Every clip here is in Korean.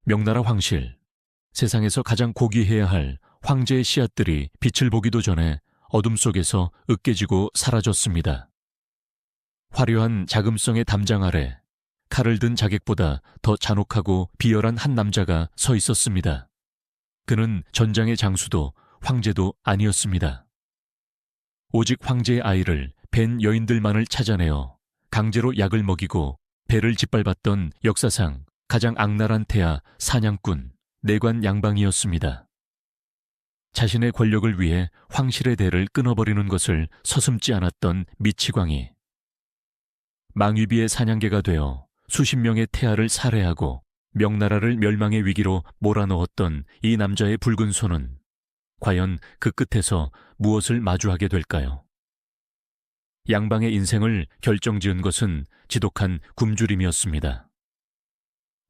명나라 황실, 세상에서 가장 고귀해야 할 황제의 씨앗들이 빛을 보기도 전에 어둠 속에서 으깨지고 사라졌습니다. 화려한 자금성의 담장 아래 칼을 든 자객보다 더 잔혹하고 비열한 한 남자가 서 있었습니다. 그는 전장의 장수도 황제도 아니었습니다. 오직 황제의 아이를 벤 여인들만을 찾아내어 강제로 약을 먹이고 배를 짓밟았던 역사상 가장 악랄한 태아 사냥꾼 내관 양방이었습니다. 자신의 권력을 위해 황실의 대를 끊어버리는 것을 서슴지 않았던 미치광이 망위비의 사냥개가 되어 수십 명의 태아를 살해하고 명나라를 멸망의 위기로 몰아넣었던 이 남자의 붉은 손은 과연 그 끝에서 무엇을 마주하게 될까요? 양방의 인생을 결정지은 것은 지독한 굶주림이었습니다.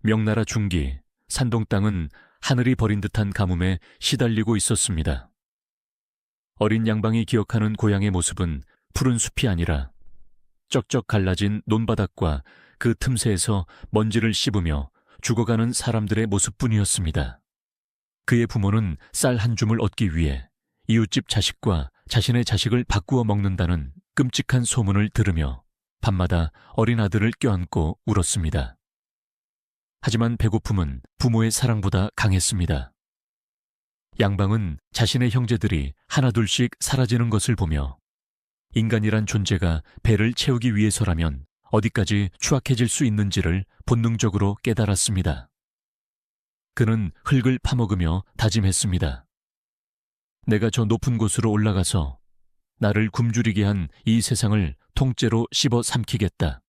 명나라 중기, 산동 땅은 하늘이 버린 듯한 가뭄에 시달리고 있었습니다. 어린 양방이 기억하는 고향의 모습은 푸른 숲이 아니라 쩍쩍 갈라진 논바닥과 그 틈새에서 먼지를 씹으며 죽어가는 사람들의 모습뿐이었습니다. 그의 부모는 쌀 한 줌을 얻기 위해 이웃집 자식과 자신의 자식을 바꾸어 먹는다는 끔찍한 소문을 들으며 밤마다 어린 아들을 껴안고 울었습니다. 하지만 배고픔은 부모의 사랑보다 강했습니다. 양방은 자신의 형제들이 하나둘씩 사라지는 것을 보며 인간이란 존재가 배를 채우기 위해서라면 어디까지 추악해질 수 있는지를 본능적으로 깨달았습니다. 그는 흙을 파먹으며 다짐했습니다. 내가 저 높은 곳으로 올라가서 나를 굶주리게 한 이 세상을 통째로 씹어 삼키겠다.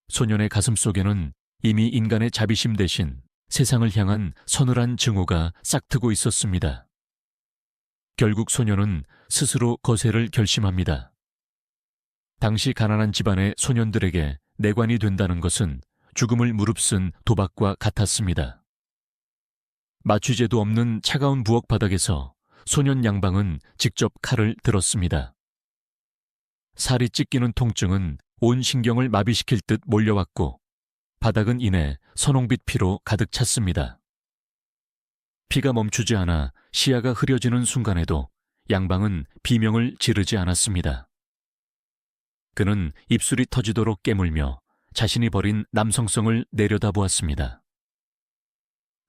소년의 가슴 속에는 이미 인간의 자비심 대신 세상을 향한 서늘한 증오가 싹트고 있었습니다. 결국 소년은 스스로 거세를 결심합니다. 당시 가난한 집안의 소년들에게 내관이 된다는 것은 죽음을 무릅쓴 도박과 같았습니다. 마취제도 없는 차가운 부엌 바닥에서 소년 양방은 직접 칼을 들었습니다. 살이 찢기는 통증은 온 신경을 마비시킬 듯 몰려왔고 바닥은 이내 선홍빛 피로 가득 찼습니다. 피가 멈추지 않아 시야가 흐려지는 순간에도 양방은 비명을 지르지 않았습니다. 그는 입술이 터지도록 깨물며 자신이 버린 남성성을 내려다보았습니다.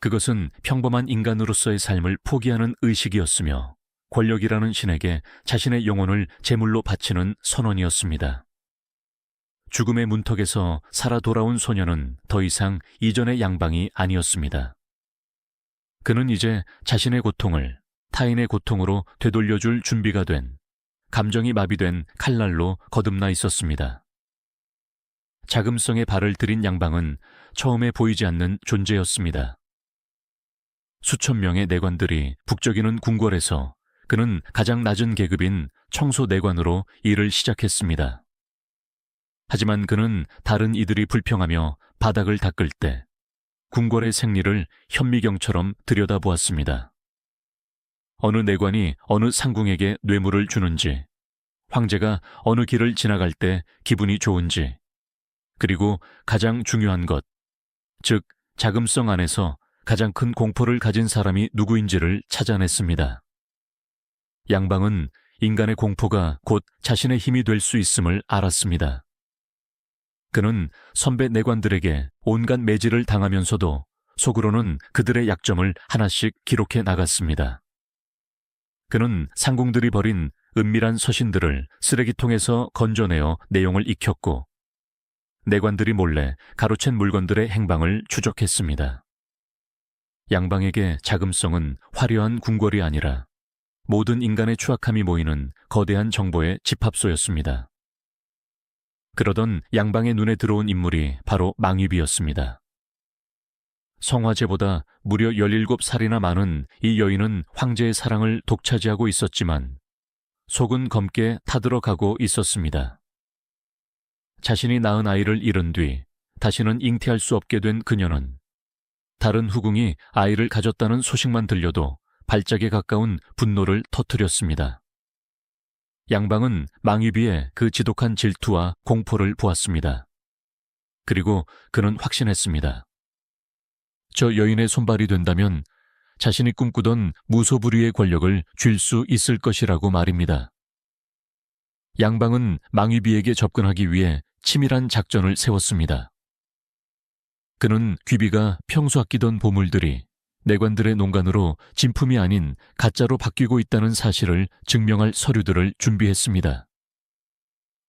그것은 평범한 인간으로서의 삶을 포기하는 의식이었으며 권력이라는 신에게 자신의 영혼을 제물로 바치는 선언이었습니다. 죽음의 문턱에서 살아 돌아온 소년은 더 이상 이전의 양방이 아니었습니다. 그는 이제 자신의 고통을 타인의 고통으로 되돌려줄 준비가 된 감정이 마비된 칼날로 거듭나 있었습니다. 자금성에 발을 들인 양방은 처음에 보이지 않는 존재였습니다. 수천 명의 내관들이 북적이는 궁궐에서 그는 가장 낮은 계급인 청소 내관으로 일을 시작했습니다. 하지만 그는 다른 이들이 불평하며 바닥을 닦을 때 궁궐의 생리를 현미경처럼 들여다보았습니다. 어느 내관이 어느 상궁에게 뇌물을 주는지, 황제가 어느 길을 지나갈 때 기분이 좋은지, 그리고 가장 중요한 것, 즉 자금성 안에서 가장 큰 공포를 가진 사람이 누구인지를 찾아냈습니다. 양방은 인간의 공포가 곧 자신의 힘이 될 수 있음을 알았습니다. 그는 선배 내관들에게 온갖 매질을 당하면서도 속으로는 그들의 약점을 하나씩 기록해 나갔습니다. 그는 상궁들이 버린 은밀한 서신들을 쓰레기통에서 건져내어 내용을 익혔고 내관들이 몰래 가로챈 물건들의 행방을 추적했습니다. 양방에게 자금성은 화려한 궁궐이 아니라 모든 인간의 추악함이 모이는 거대한 정보의 집합소였습니다. 그러던 양방의 눈에 들어온 인물이 바로 망위비였습니다. 성화제보다 무려 17살이나 많은 이 여인은 황제의 사랑을 독차지하고 있었지만 속은 검게 타들어가고 있었습니다. 자신이 낳은 아이를 잃은 뒤 다시는 잉태할 수 없게 된 그녀는 다른 후궁이 아이를 가졌다는 소식만 들려도 발작에 가까운 분노를 터뜨렸습니다. 양방은 망위비의 그 지독한 질투와 공포를 보았습니다. 그리고 그는 확신했습니다. 저 여인의 손발이 된다면 자신이 꿈꾸던 무소불위의 권력을 쥘 수 있을 것이라고 말입니다. 양방은 망위비에게 접근하기 위해 치밀한 작전을 세웠습니다. 그는 귀비가 평소 아끼던 보물들이 내관들의 농간으로 진품이 아닌 가짜로 바뀌고 있다는 사실을 증명할 서류들을 준비했습니다.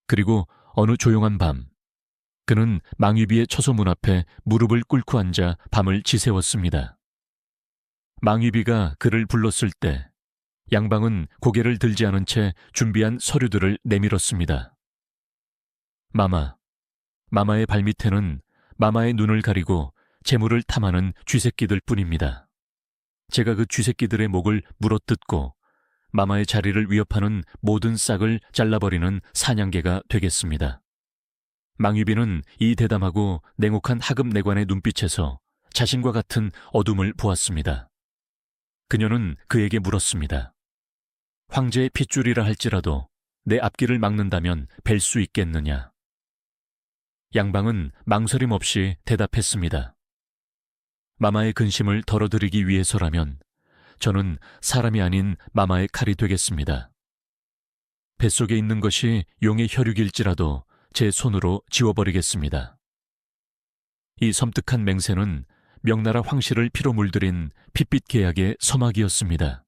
그리고 어느 조용한 밤, 그는 망위비의 처소 문 앞에 무릎을 꿇고 앉아 밤을 지새웠습니다. 망위비가 그를 불렀을 때 양방은 고개를 들지 않은 채 준비한 서류들을 내밀었습니다. 마마의 발밑에는 마마의 눈을 가리고 재물을 탐하는 쥐새끼들 뿐입니다. 제가 그 쥐새끼들의 목을 물어뜯고 마마의 자리를 위협하는 모든 싹을 잘라버리는 사냥개가 되겠습니다. 망위비는 이 대담하고 냉혹한 하급 내관의 눈빛에서 자신과 같은 어둠을 보았습니다. 그녀는 그에게 물었습니다. 황제의 핏줄이라 할지라도 내 앞길을 막는다면 뵐 수 있겠느냐? 양방은 망설임 없이 대답했습니다. 마마의 근심을 덜어드리기 위해서라면 저는 사람이 아닌 마마의 칼이 되겠습니다. 뱃속에 있는 것이 용의 혈육일지라도 제 손으로 지워버리겠습니다. 이 섬뜩한 맹세는 명나라 황실을 피로 물들인 핏빛 계약의 서막이었습니다.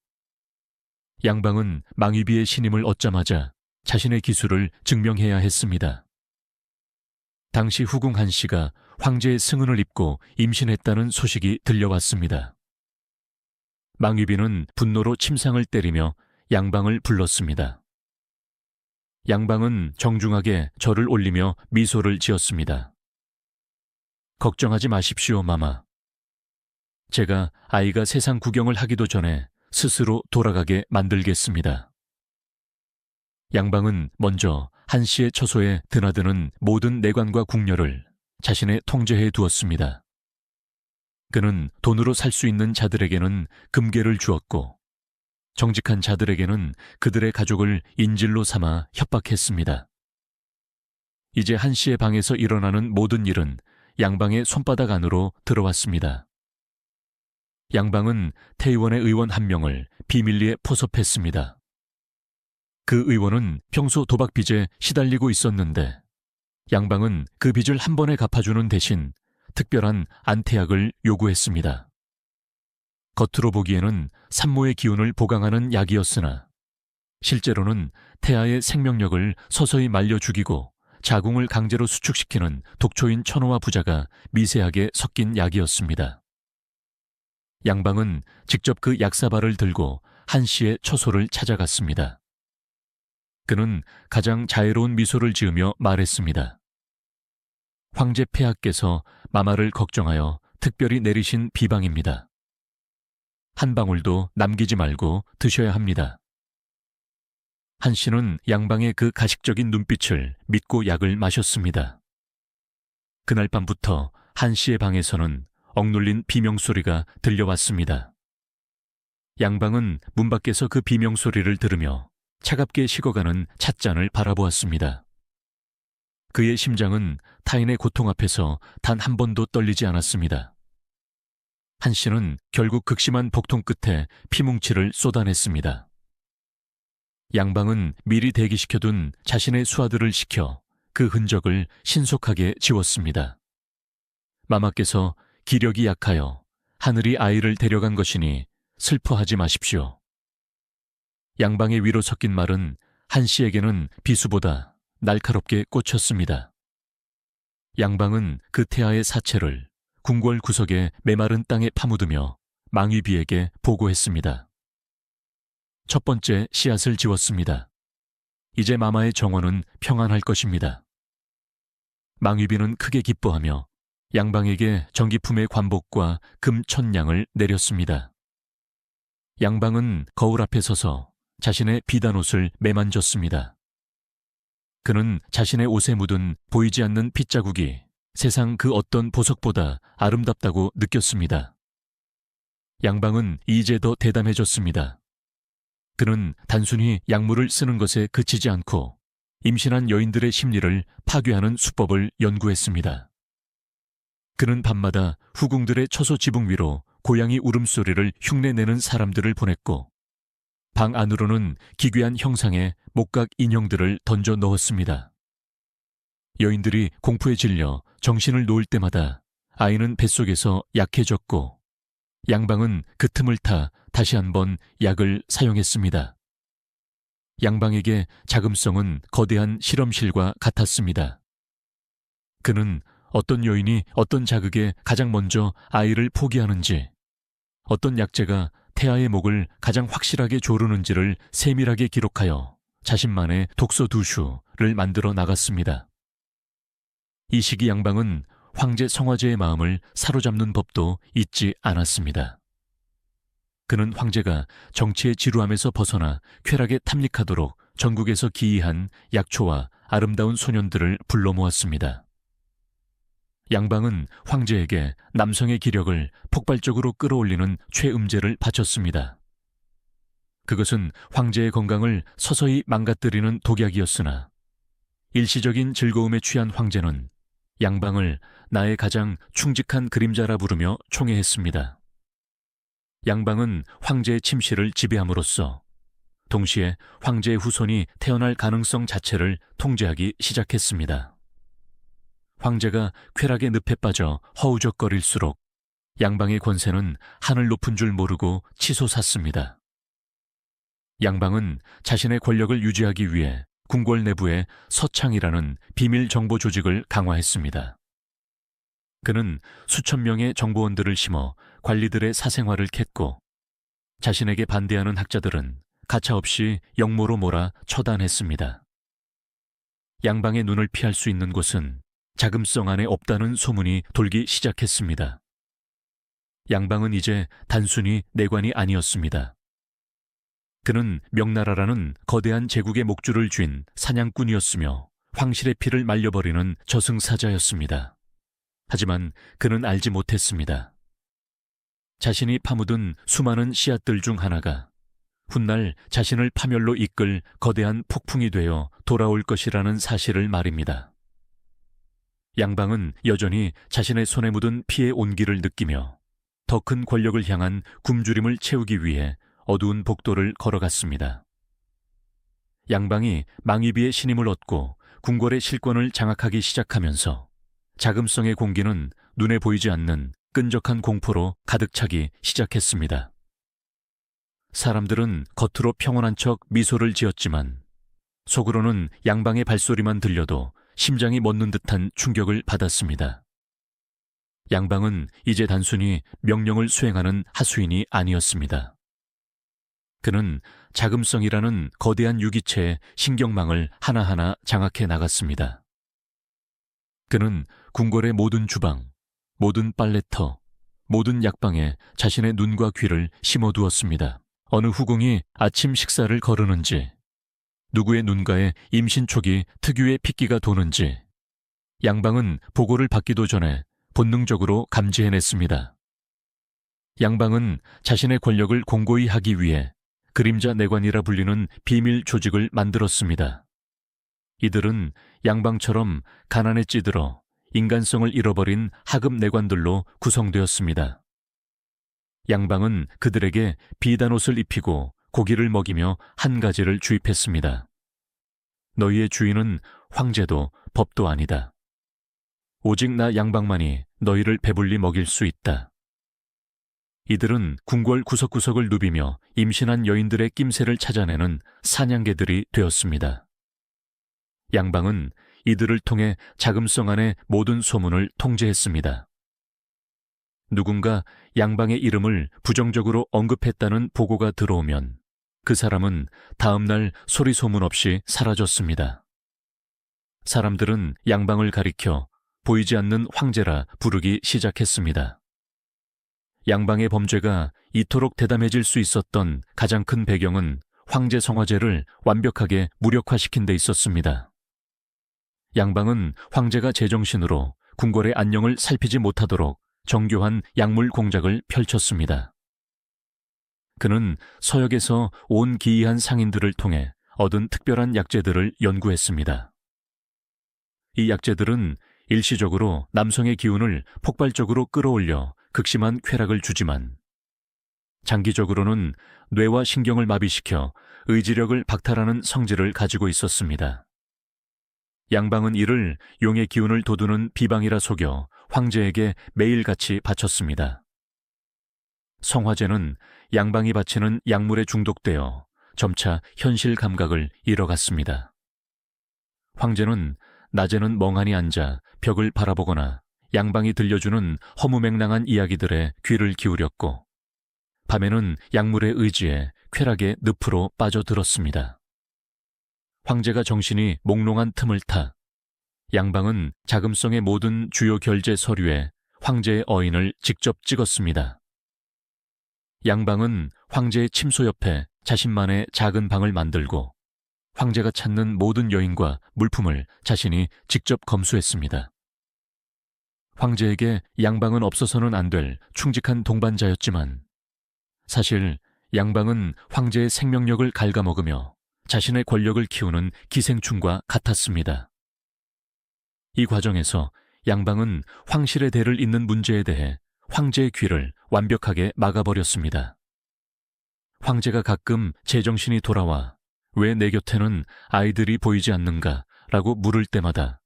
양방은 망위비의 신임을 얻자마자 자신의 기술을 증명해야 했습니다. 당시 후궁 한씨가 황제의 승은을 입고 임신했다는 소식이 들려왔습니다. 망위비는 분노로 침상을 때리며 양방을 불렀습니다. 양방은 정중하게 절을 올리며 미소를 지었습니다. 걱정하지 마십시오, 마마. 제가 아이가 세상 구경을 하기도 전에 스스로 돌아가게 만들겠습니다. 양방은 먼저 한씨의 처소에 드나드는 모든 내관과 궁녀를 자신의 통제해 두었습니다. 그는 돈으로 살 수 있는 자들에게는 금괴를 주었고 정직한 자들에게는 그들의 가족을 인질로 삼아 협박했습니다. 이제 한씨의 방에서 일어나는 모든 일은 양방의 손바닥 안으로 들어왔습니다. 양방은 태의원의 의원 한 명을 비밀리에 포섭했습니다. 그 의원은 평소 도박 빚에 시달리고 있었는데 양방은 그 빚을 한 번에 갚아주는 대신 특별한 안태약을 요구했습니다. 겉으로 보기에는 산모의 기운을 보강하는 약이었으나 실제로는 태아의 생명력을 서서히 말려 죽이고 자궁을 강제로 수축시키는 독초인 천호와 부자가 미세하게 섞인 약이었습니다. 양방은 직접 그 약사발을 들고 한씨의 처소를 찾아갔습니다. 그는 가장 자애로운 미소를 지으며 말했습니다. 황제 폐하께서 마마를 걱정하여 특별히 내리신 비방입니다. 한 방울도 남기지 말고 드셔야 합니다. 한씨는 양방의 그 가식적인 눈빛을 믿고 약을 마셨습니다. 그날 밤부터 한씨의 방에서는 억눌린 비명소리가 들려왔습니다. 양방은 문 밖에서 그 비명소리를 들으며 차갑게 식어가는 찻잔을 바라보았습니다. 그의 심장은 타인의 고통 앞에서 단 한 번도 떨리지 않았습니다. 한씨는 결국 극심한 복통 끝에 피뭉치를 쏟아냈습니다. 양방은 미리 대기시켜둔 자신의 수하들을 시켜 그 흔적을 신속하게 지웠습니다. 마마께서 기력이 약하여 하늘이 아이를 데려간 것이니 슬퍼하지 마십시오. 양방의 위로 섞인 말은 한씨에게는 비수보다 날카롭게 꽂혔습니다. 양방은 그 태아의 사체를 궁궐 구석의 메마른 땅에 파묻으며 망위비에게 보고했습니다. 첫 번째 씨앗을 지웠습니다. 이제 마마의 정원은 평안할 것입니다. 망위비는 크게 기뻐하며 양방에게 정기품의 관복과 금 1000냥을 내렸습니다. 양방은 거울 앞에 서서 자신의 비단 옷을 매만졌습니다. 그는 자신의 옷에 묻은 보이지 않는 핏자국이 세상 그 어떤 보석보다 아름답다고 느꼈습니다. 양방은 이제 더 대담해졌습니다. 그는 단순히 약물을 쓰는 것에 그치지 않고 임신한 여인들의 심리를 파괴하는 수법을 연구했습니다. 그는 밤마다 후궁들의 처소 지붕 위로 고양이 울음소리를 흉내내는 사람들을 보냈고 방 안으로는 기괴한 형상의 목각 인형들을 던져 넣었습니다. 여인들이 공포에 질려 정신을 놓을 때마다 아이는 뱃속에서 약해졌고 양방은 그 틈을 타 다시 한번 약을 사용했습니다. 양방에게 자금성은 거대한 실험실과 같았습니다. 그는 어떤 여인이 어떤 자극에 가장 먼저 아이를 포기하는지, 어떤 약재가 태아의 목을 가장 확실하게 조르는지를 세밀하게 기록하여 자신만의 독서 두슈를 만들어 나갔습니다. 이 시기 양방은 황제 성화제의 마음을 사로잡는 법도 잊지 않았습니다. 그는 황제가 정치의 지루함에서 벗어나 쾌락에 탐닉하도록 전국에서 기이한 약초와 아름다운 소년들을 불러 모았습니다. 양방은 황제에게 남성의 기력을 폭발적으로 끌어올리는 최음제를 바쳤습니다. 그것은 황제의 건강을 서서히 망가뜨리는 독약이었으나 일시적인 즐거움에 취한 황제는 양방을 나의 가장 충직한 그림자라 부르며 총애했습니다. 양방은 황제의 침실을 지배함으로써 동시에 황제의 후손이 태어날 가능성 자체를 통제하기 시작했습니다. 황제가 쾌락의 늪에 빠져 허우적거릴수록 양방의 권세는 하늘 높은 줄 모르고 치솟았습니다. 양방은 자신의 권력을 유지하기 위해 궁궐 내부에 서창이라는 비밀 정보 조직을 강화했습니다. 그는 수천 명의 정보원들을 심어 관리들의 사생활을 캤고 자신에게 반대하는 학자들은 가차없이 역모로 몰아 처단했습니다. 양방의 눈을 피할 수 있는 곳은 자금성 안에 없다는 소문이 돌기 시작했습니다. 양방은 이제 단순히 내관이 아니었습니다. 그는 명나라라는 거대한 제국의 목줄을 쥔 사냥꾼이었으며 황실의 피를 말려버리는 저승사자였습니다. 하지만 그는 알지 못했습니다. 자신이 파묻은 수많은 씨앗들 중 하나가 훗날 자신을 파멸로 이끌 거대한 폭풍이 되어 돌아올 것이라는 사실을 말입니다. 양방은 여전히 자신의 손에 묻은 피의 온기를 느끼며 더 큰 권력을 향한 굶주림을 채우기 위해 어두운 복도를 걸어갔습니다. 양방이 망위비의 신임을 얻고 궁궐의 실권을 장악하기 시작하면서 자금성의 공기는 눈에 보이지 않는 끈적한 공포로 가득 차기 시작했습니다. 사람들은 겉으로 평온한 척 미소를 지었지만 속으로는 양방의 발소리만 들려도 심장이 멎는 듯한 충격을 받았습니다. 양방은 이제 단순히 명령을 수행하는 하수인이 아니었습니다. 그는 자금성이라는 거대한 유기체의 신경망을 하나하나 장악해 나갔습니다. 그는 궁궐의 모든 주방, 모든 빨래터, 모든 약방에 자신의 눈과 귀를 심어두었습니다. 어느 후궁이 아침 식사를 거르는지, 누구의 눈가에 임신촉이 특유의 핏기가 도는지 양방은 보고를 받기도 전에 본능적으로 감지해냈습니다. 양방은 자신의 권력을 공고히 하기 위해 그림자 내관이라 불리는 비밀 조직을 만들었습니다. 이들은 양방처럼 가난에 찌들어 인간성을 잃어버린 하급 내관들로 구성되었습니다. 양방은 그들에게 비단 옷을 입히고 고기를 먹이며 한 가지를 주입했습니다. 너희의 주인은 황제도 법도 아니다. 오직 나 양방만이 너희를 배불리 먹일 수 있다. 이들은 궁궐 구석구석을 누비며 임신한 여인들의 낌새를 찾아내는 사냥개들이 되었습니다. 양방은 이들을 통해 자금성 안의 모든 소문을 통제했습니다. 누군가 양방의 이름을 부정적으로 언급했다는 보고가 들어오면 그 사람은 다음 날 소리 소문 없이 사라졌습니다. 사람들은 양방을 가리켜 보이지 않는 황제라 부르기 시작했습니다. 양방의 범죄가 이토록 대담해질 수 있었던 가장 큰 배경은 황제 성화제를 완벽하게 무력화시킨 데 있었습니다. 양방은 황제가 제정신으로 궁궐의 안녕을 살피지 못하도록 정교한 약물 공작을 펼쳤습니다. 그는 서역에서 온 기이한 상인들을 통해 얻은 특별한 약재들을 연구했습니다. 이 약재들은 일시적으로 남성의 기운을 폭발적으로 끌어올려 극심한 쾌락을 주지만 장기적으로는 뇌와 신경을 마비시켜 의지력을 박탈하는 성질을 가지고 있었습니다. 양방은 이를 용의 기운을 돋우는 비방이라 속여 황제에게 매일같이 바쳤습니다. 성화제는 양방이 바치는 약물에 중독되어 점차 현실 감각을 잃어갔습니다. 황제는 낮에는 멍하니 앉아 벽을 바라보거나 양방이 들려주는 허무맹랑한 이야기들에 귀를 기울였고, 밤에는 약물에 의지해 쾌락의 늪으로 빠져들었습니다. 황제가 정신이 몽롱한 틈을 타 양방은 자금성의 모든 주요 결제 서류에 황제의 어인을 직접 찍었습니다. 양방은 황제의 침소 옆에 자신만의 작은 방을 만들고 황제가 찾는 모든 여인과 물품을 자신이 직접 검수했습니다. 황제에게 양방은 없어서는 안 될 충직한 동반자였지만 사실 양방은 황제의 생명력을 갉아먹으며 자신의 권력을 키우는 기생충과 같았습니다. 이 과정에서 양방은 황실의 대를 잇는 문제에 대해 황제의 귀를 완벽하게 막아버렸습니다. 황제가 가끔 제정신이 돌아와 왜 내 곁에는 아이들이 보이지 않는가 라고 물을 때마다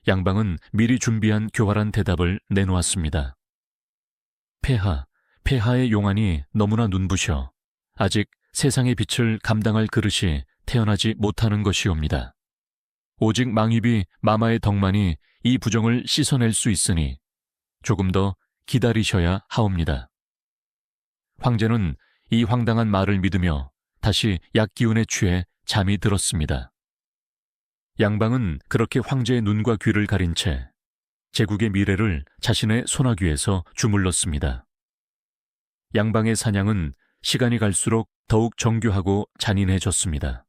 양방은 미리 준비한 교활한 대답을 내놓았습니다. 폐하의 용안이 너무나 눈부셔 아직 세상의 빛을 감당할 그릇이 태어나지 못하는 것이옵니다. 오직 망입이 마마의 덕만이 이 부정을 씻어낼 수 있으니 조금 더 기다리셔야 하옵니다. 황제는 이 황당한 말을 믿으며 다시 약기운에 취해 잠이 들었습니다. 양방은 그렇게 황제의 눈과 귀를 가린 채 제국의 미래를 자신의 소나귀에서 주물렀습니다. 양방의 사냥은 시간이 갈수록 더욱 정교하고 잔인해졌습니다.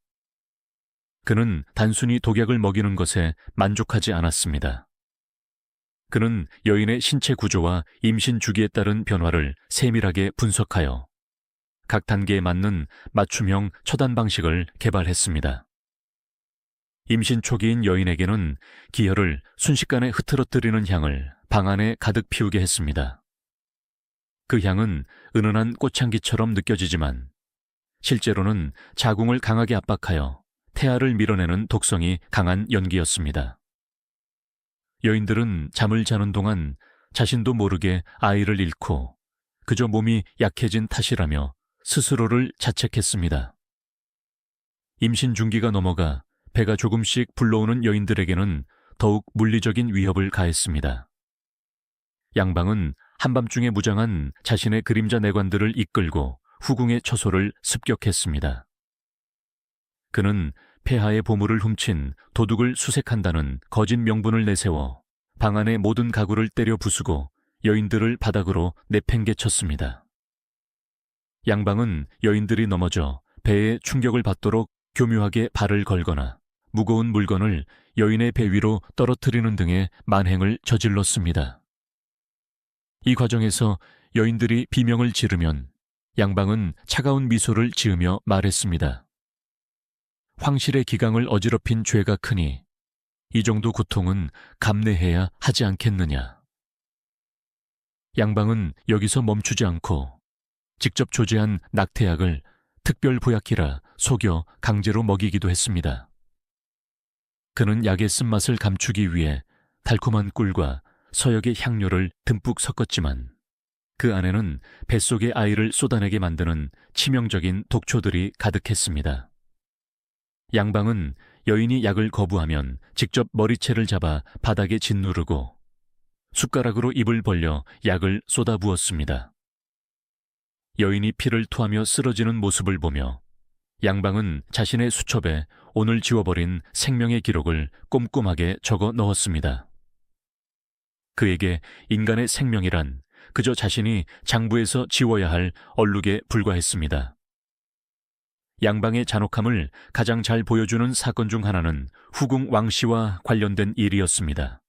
그는 단순히 독약을 먹이는 것에 만족하지 않았습니다. 그는 여인의 신체 구조와 임신 주기에 따른 변화를 세밀하게 분석하여 각 단계에 맞는 맞춤형 처단 방식을 개발했습니다. 임신 초기인 여인에게는 기혈을 순식간에 흐트러뜨리는 향을 방 안에 가득 피우게 했습니다. 그 향은 은은한 꽃향기처럼 느껴지지만 실제로는 자궁을 강하게 압박하여 태아를 밀어내는 독성이 강한 연기였습니다. 여인들은 잠을 자는 동안 자신도 모르게 아이를 잃고 그저 몸이 약해진 탓이라며 스스로를 자책했습니다. 임신 중기가 넘어가 배가 조금씩 불러오는 여인들에게는 더욱 물리적인 위협을 가했습니다. 양방은 한밤중에 무장한 자신의 그림자 내관들을 이끌고 후궁의 처소를 습격했습니다. 그는 폐하의 보물을 훔친 도둑을 수색한다는 거짓 명분을 내세워 방 안의 모든 가구를 때려 부수고 여인들을 바닥으로 내팽개쳤습니다. 양방은 여인들이 넘어져 배에 충격을 받도록 교묘하게 발을 걸거나 무거운 물건을 여인의 배 위로 떨어뜨리는 등의 만행을 저질렀습니다. 이 과정에서 여인들이 비명을 지르면 양방은 차가운 미소를 지으며 말했습니다. 황실의 기강을 어지럽힌 죄가 크니 이 정도 고통은 감내해야 하지 않겠느냐. 양방은 여기서 멈추지 않고 직접 조제한 낙태약을 특별 보약기라 속여 강제로 먹이기도 했습니다. 그는 약의 쓴맛을 감추기 위해 달콤한 꿀과 서역의 향료를 듬뿍 섞었지만 그 안에는 뱃속의 아이를 쏟아내게 만드는 치명적인 독초들이 가득했습니다. 양방은 여인이 약을 거부하면 직접 머리채를 잡아 바닥에 짓누르고 숟가락으로 입을 벌려 약을 쏟아부었습니다. 여인이 피를 토하며 쓰러지는 모습을 보며 양방은 자신의 수첩에 오늘 지워버린 생명의 기록을 꼼꼼하게 적어 넣었습니다. 그에게 인간의 생명이란 그저 자신이 장부에서 지워야 할 얼룩에 불과했습니다. 양방의 잔혹함을 가장 잘 보여주는 사건 중 하나는 후궁 왕씨와 관련된 일이었습니다.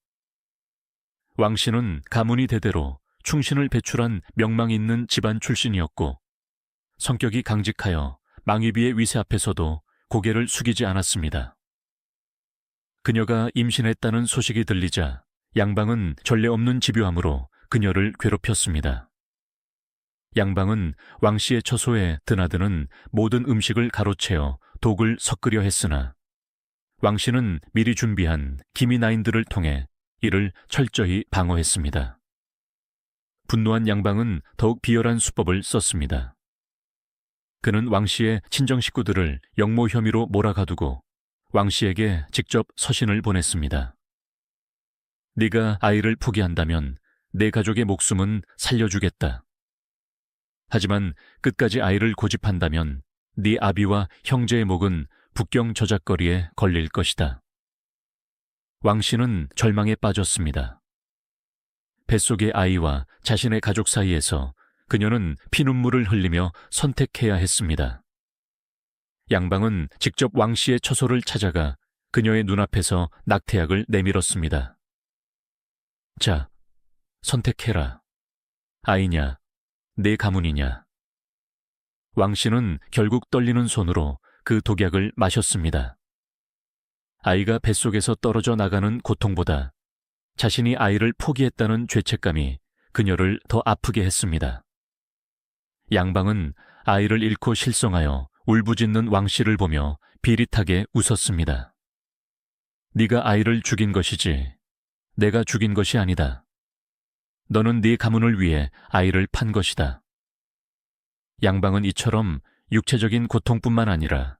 왕씨는 가문이 대대로 충신을 배출한 명망 있는 집안 출신이었고 성격이 강직하여 망위비의 위세 앞에서도 고개를 숙이지 않았습니다. 그녀가 임신했다는 소식이 들리자 양방은 전례 없는 집요함으로 그녀를 괴롭혔습니다. 양방은 왕씨의 처소에 드나드는 모든 음식을 가로채어 독을 섞으려 했으나 왕씨는 미리 준비한 기미나인들을 통해 이를 철저히 방어했습니다. 분노한 양방은 더욱 비열한 수법을 썼습니다. 그는 왕씨의 친정 식구들을 역모 혐의로 몰아가두고 왕씨에게 직접 서신을 보냈습니다. 네가 아이를 포기한다면 내 가족의 목숨은 살려주겠다. 하지만 끝까지 아이를 고집한다면 네 아비와 형제의 목은 북경 저작거리에 걸릴 것이다. 왕씨는 절망에 빠졌습니다. 뱃속의 아이와 자신의 가족 사이에서 그녀는 피눈물을 흘리며 선택해야 했습니다. 양방은 직접 왕씨의 처소를 찾아가 그녀의 눈앞에서 낙태약을 내밀었습니다. 자, 선택해라. 아이냐, 내 가문이냐. 왕씨는 결국 떨리는 손으로 그 독약을 마셨습니다. 아이가 뱃속에서 떨어져 나가는 고통보다 자신이 아이를 포기했다는 죄책감이 그녀를 더 아프게 했습니다. 양방은 아이를 잃고 실성하여 울부짖는 왕씨를 보며 비릿하게 웃었습니다. 네가 아이를 죽인 것이지 내가 죽인 것이 아니다. 너는 네 가문을 위해 아이를 판 것이다. 양방은 이처럼 육체적인 고통뿐만 아니라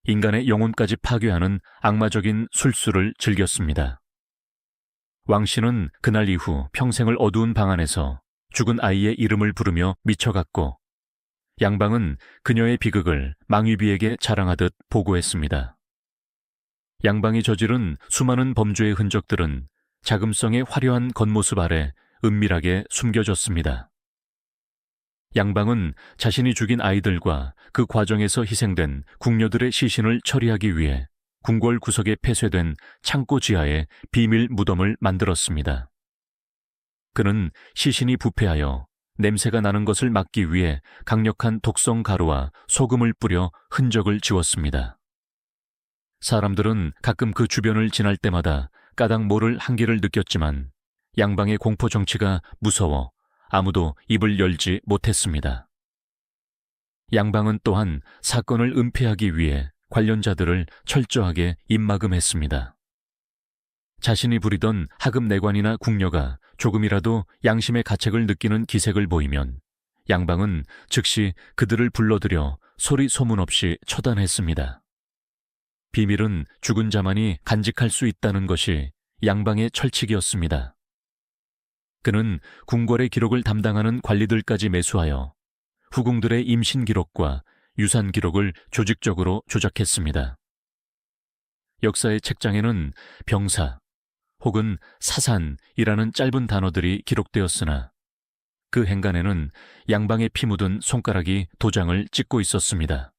인간의 영혼까지 파괴하는 악마적인 술수를 즐겼습니다. 왕씨는 그날 이후 평생을 어두운 방 안에서 죽은 아이의 이름을 부르며 미쳐갔고 양방은 그녀의 비극을 망위비에게 자랑하듯 보고했습니다. 양방이 저지른 수많은 범죄의 흔적들은 자금성의 화려한 겉모습 아래 은밀하게 숨겨졌습니다. 양방은 자신이 죽인 아이들과 그 과정에서 희생된 궁녀들의 시신을 처리하기 위해 궁궐 구석에 폐쇄된 창고 지하에 비밀 무덤을 만들었습니다. 그는 시신이 부패하여 냄새가 나는 것을 막기 위해 강력한 독성 가루와 소금을 뿌려 흔적을 지웠습니다. 사람들은 가끔 그 주변을 지날 때마다 까닭 모를 한기를 느꼈지만 양방의 공포 정치가 무서워 아무도 입을 열지 못했습니다. 양방은 또한 사건을 은폐하기 위해 관련자들을 철저하게 입막음했습니다. 자신이 부리던 하급내관이나 궁녀가 조금이라도 양심의 가책을 느끼는 기색을 보이면 양방은 즉시 그들을 불러들여 소리 소문 없이 처단했습니다. 비밀은 죽은 자만이 간직할 수 있다는 것이 양방의 철칙이었습니다. 그는 궁궐의 기록을 담당하는 관리들까지 매수하여 후궁들의 임신 기록과 유산 기록을 조직적으로 조작했습니다. 역사의 책장에는 병사 혹은 사산이라는 짧은 단어들이 기록되었으나 그 행간에는 양방의 피 묻은 손가락이 도장을 찍고 있었습니다.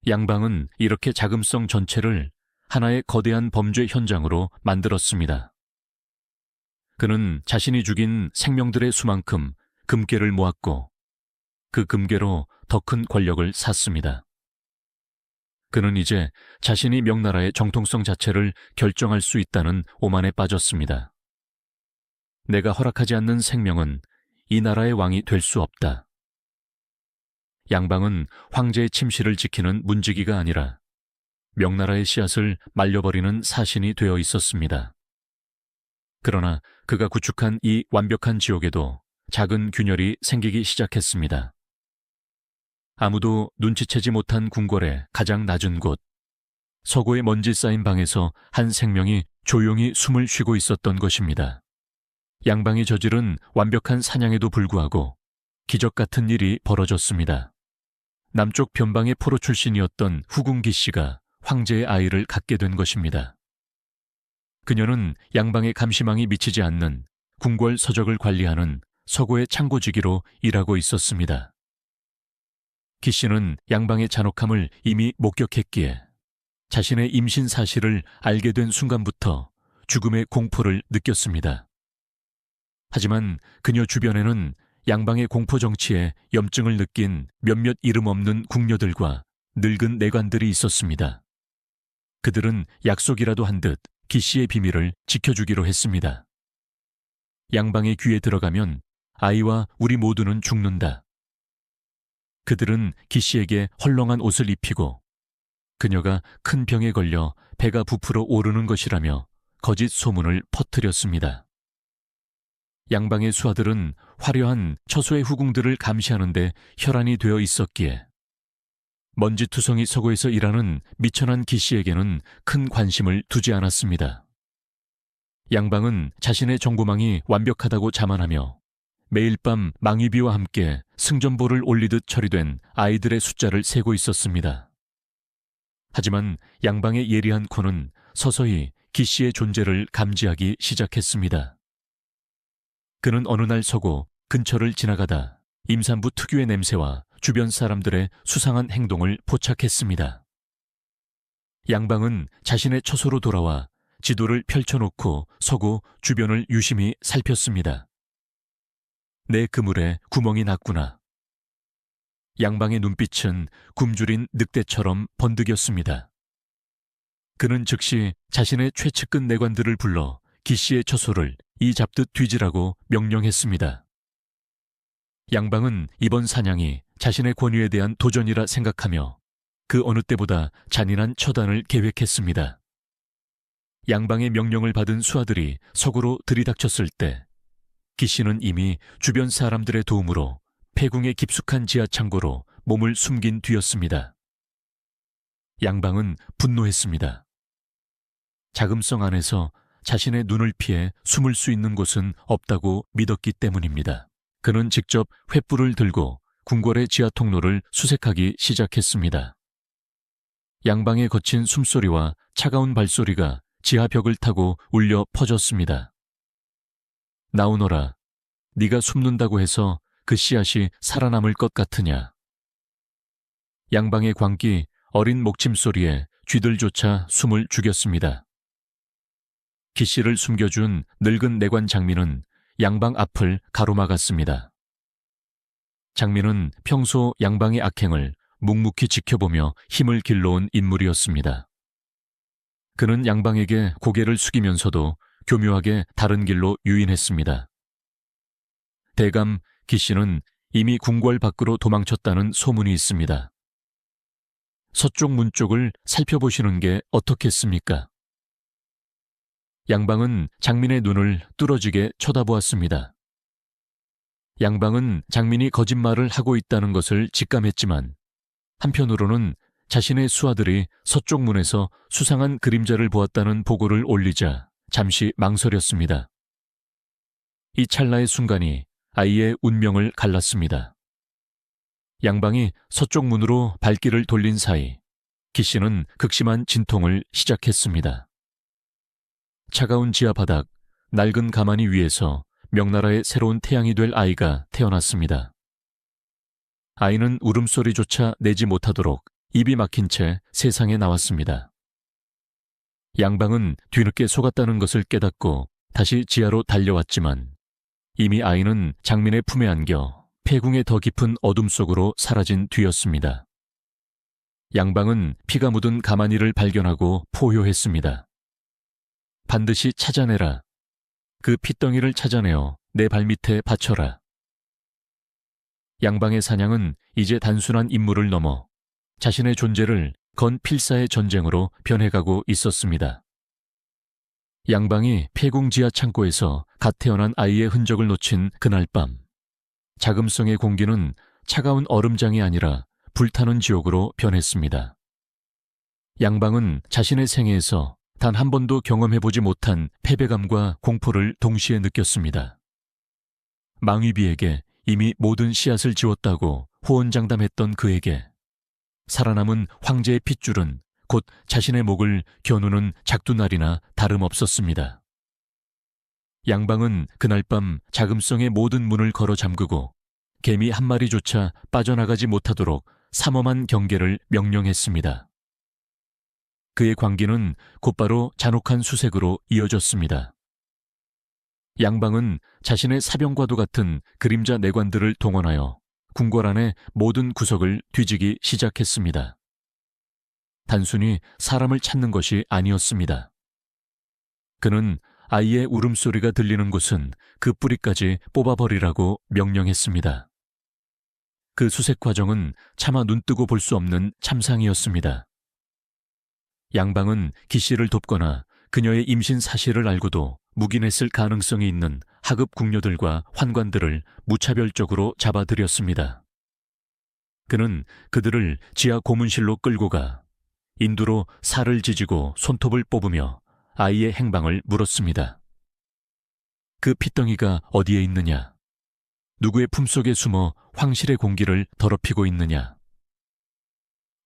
양방은 이렇게 자금성 전체를 하나의 거대한 범죄 현장으로 만들었습니다. 그는 자신이 죽인 생명들의 수만큼 금괴를 모았고 그 금괴로 더 큰 권력을 샀습니다. 그는 이제 자신이 명나라의 정통성 자체를 결정할 수 있다는 오만에 빠졌습니다. 내가 허락하지 않는 생명은 이 나라의 왕이 될 수 없다. 양방은 황제의 침실을 지키는 문지기가 아니라 명나라의 씨앗을 말려버리는 사신이 되어 있었습니다. 그러나 그가 구축한 이 완벽한 지옥에도 작은 균열이 생기기 시작했습니다. 아무도 눈치채지 못한 궁궐의 가장 낮은 곳, 서고의 먼지 쌓인 방에서 한 생명이 조용히 숨을 쉬고 있었던 것입니다. 양방이 저지른 완벽한 사냥에도 불구하고 기적 같은 일이 벌어졌습니다. 남쪽 변방의 포로 출신이었던 후궁기 씨가 황제의 아이를 갖게 된 것입니다. 그녀는 양방의 감시망이 미치지 않는 궁궐 서적을 관리하는 서고의 창고지기로 일하고 있었습니다. 기 씨는 양방의 잔혹함을 이미 목격했기에 자신의 임신 사실을 알게 된 순간부터 죽음의 공포를 느꼈습니다. 하지만 그녀 주변에는 양방의 공포 정치에 염증을 느낀 몇몇 이름 없는 궁녀들과 늙은 내관들이 있었습니다. 그들은 약속이라도 한 듯 기씨의 비밀을 지켜주기로 했습니다. 양방의 귀에 들어가면 아이와 우리 모두는 죽는다. 그들은 기씨에게 헐렁한 옷을 입히고 그녀가 큰 병에 걸려 배가 부풀어 오르는 것이라며 거짓 소문을 퍼뜨렸습니다. 양방의 수하들은 화려한 처소의 후궁들을 감시하는데 혈안이 되어 있었기에 먼지투성이 서고에서 일하는 미천한 기씨에게는 큰 관심을 두지 않았습니다. 양방은 자신의 정보망이 완벽하다고 자만하며 매일 밤 망위비와 함께 승전보를 올리듯 처리된 아이들의 숫자를 세고 있었습니다. 하지만 양방의 예리한 코는 서서히 기씨의 존재를 감지하기 시작했습니다. 그는 어느 날 서고 근처를 지나가다 임산부 특유의 냄새와 주변 사람들의 수상한 행동을 포착했습니다. 양방은 자신의 처소로 돌아와 지도를 펼쳐놓고 서고 주변을 유심히 살폈습니다. 내 그물에 구멍이 났구나. 양방의 눈빛은 굶주린 늑대처럼 번득였습니다. 그는 즉시 자신의 최측근 내관들을 불러 기씨의 처소를 이 잡듯 뒤지라고 명령했습니다. 양방은 이번 사냥이 자신의 권위에 대한 도전이라 생각하며 그 어느 때보다 잔인한 처단을 계획했습니다. 양방의 명령을 받은 수하들이 서구로 들이닥쳤을 때 기씨는 이미 주변 사람들의 도움으로 폐궁의 깊숙한 지하 창고로 몸을 숨긴 뒤였습니다. 양방은 분노했습니다. 자금성 안에서 자신의 눈을 피해 숨을 수 있는 곳은 없다고 믿었기 때문입니다. 그는 직접 횃불을 들고 궁궐의 지하 통로를 수색하기 시작했습니다. 양방의 거친 숨소리와 차가운 발소리가 지하 벽을 타고 울려 퍼졌습니다. 나오너라. 네가 숨는다고 해서 그 씨앗이 살아남을 것 같으냐. 양방의 광기 어린 목침소리에 쥐들조차 숨을 죽였습니다. 기씨를 숨겨준 늙은 내관 장민은 양방 앞을 가로막았습니다. 장민은 평소 양방의 악행을 묵묵히 지켜보며 힘을 길러온 인물이었습니다. 그는 양방에게 고개를 숙이면서도 교묘하게 다른 길로 유인했습니다. 대감 기씨는 이미 궁궐 밖으로 도망쳤다는 소문이 있습니다. 서쪽 문 쪽을 살펴보시는 게 어떻겠습니까? 양방은 장민의 눈을 뚫어지게 쳐다보았습니다. 양방은 장민이 거짓말을 하고 있다는 것을 직감했지만 한편으로는 자신의 수하들이 서쪽 문에서 수상한 그림자를 보았다는 보고를 올리자 잠시 망설였습니다. 이 찰나의 순간이 아이의 운명을 갈랐습니다. 양방이 서쪽 문으로 발길을 돌린 사이 기씨는 극심한 진통을 시작했습니다. 차가운 지하 바닥, 낡은 가마니 위에서 명나라의 새로운 태양이 될 아이가 태어났습니다. 아이는 울음소리조차 내지 못하도록 입이 막힌 채 세상에 나왔습니다. 양방은 뒤늦게 속았다는 것을 깨닫고 다시 지하로 달려왔지만 이미 아이는 장민의 품에 안겨 폐궁의 더 깊은 어둠 속으로 사라진 뒤였습니다. 양방은 피가 묻은 가마니를 발견하고 포효했습니다. 반드시 찾아내라. 그 핏덩이를 찾아내어 내 발밑에 바쳐라. 양방의 사냥은 이제 단순한 임무를 넘어 자신의 존재를 건 필사의 전쟁으로 변해가고 있었습니다. 양방이 폐궁 지하 창고에서 갓 태어난 아이의 흔적을 놓친 그날 밤, 자금성의 공기는 차가운 얼음장이 아니라 불타는 지옥으로 변했습니다. 양방은 자신의 생애에서 단 한 번도 경험해보지 못한 패배감과 공포를 동시에 느꼈습니다. 망위비에게 이미 모든 씨앗을 지웠다고 호언장담했던 그에게 살아남은 황제의 핏줄은 곧 자신의 목을 겨누는 작두날이나 다름없었습니다. 양방은 그날 밤 자금성의 모든 문을 걸어 잠그고 개미 한 마리조차 빠져나가지 못하도록 삼엄한 경계를 명령했습니다. 그의 광기는 곧바로 잔혹한 수색으로 이어졌습니다. 양방은 자신의 사병과도 같은 그림자 내관들을 동원하여 궁궐 안의 모든 구석을 뒤지기 시작했습니다. 단순히 사람을 찾는 것이 아니었습니다. 그는 아이의 울음소리가 들리는 곳은 그 뿌리까지 뽑아버리라고 명령했습니다. 그 수색 과정은 차마 눈뜨고 볼 수 없는 참상이었습니다. 양방은 기씨를 돕거나 그녀의 임신 사실을 알고도 묵인했을 가능성이 있는 하급 궁녀들과 환관들을 무차별적으로 잡아들였습니다. 그는 그들을 지하 고문실로 끌고 가 인두로 살을 지지고 손톱을 뽑으며 아이의 행방을 물었습니다. 그 핏덩이가 어디에 있느냐? 누구의 품속에 숨어 황실의 공기를 더럽히고 있느냐?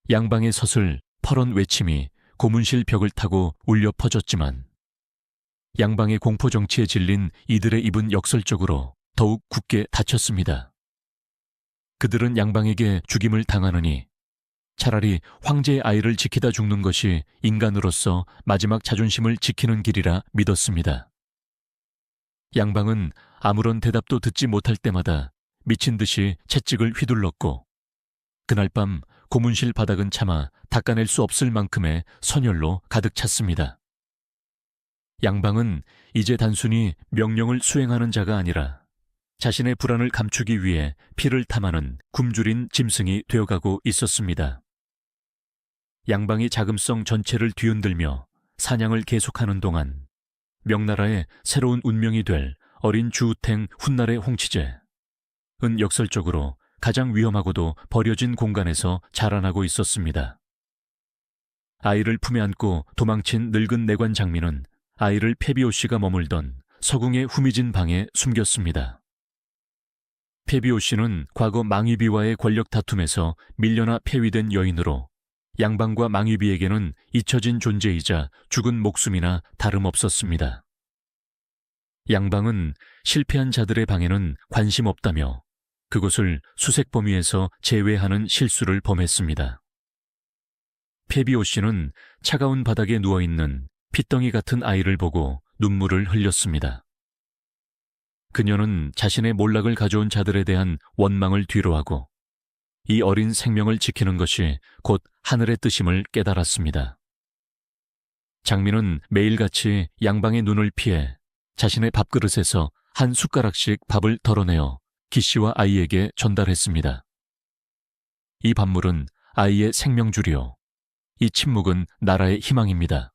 양방의 서슬 퍼런 외침이 고문실 벽을 타고 울려 퍼졌지만 양방의 공포 정치에 질린 이들의 입은 역설적으로 더욱 굳게 닫혔습니다. 그들은 양방에게 죽임을 당하느니 차라리 황제의 아이를 지키다 죽는 것이 인간으로서 마지막 자존심을 지키는 길이라 믿었습니다. 양방은 아무런 대답도 듣지 못할 때마다 미친 듯이 채찍을 휘둘렀고 그날 밤 고문실 바닥은 차마 닦아낼 수 없을 만큼의 선혈로 가득 찼습니다. 양방은 이제 단순히 명령을 수행하는 자가 아니라 자신의 불안을 감추기 위해 피를 탐하는 굶주린 짐승이 되어가고 있었습니다. 양방이 자금성 전체를 뒤흔들며 사냥을 계속하는 동안 명나라의 새로운 운명이 될 어린 주우탱 훗날의 홍치제은 역설적으로 가장 위험하고도 버려진 공간에서 자라나고 있었습니다. 아이를 품에 안고 도망친 늙은 내관 장민은 아이를 페비오 씨가 머물던 서궁의 후미진 방에 숨겼습니다. 페비오 씨는 과거 망위비와의 권력 다툼에서 밀려나 폐위된 여인으로 양방과 망위비에게는 잊혀진 존재이자 죽은 목숨이나 다름없었습니다. 양방은 실패한 자들의 방에는 관심 없다며 그곳을 수색 범위에서 제외하는 실수를 범했습니다. 페비오 씨는 차가운 바닥에 누워있는 핏덩이 같은 아이를 보고 눈물을 흘렸습니다. 그녀는 자신의 몰락을 가져온 자들에 대한 원망을 뒤로하고 이 어린 생명을 지키는 것이 곧 하늘의 뜻임을 깨달았습니다. 장민은 매일같이 양방의 눈을 피해 자신의 밥그릇에서 한 숟가락씩 밥을 덜어내어 기씨와 아이에게 전달했습니다. 이 밥물은 아이의 생명줄이요. 이 침묵은 나라의 희망입니다.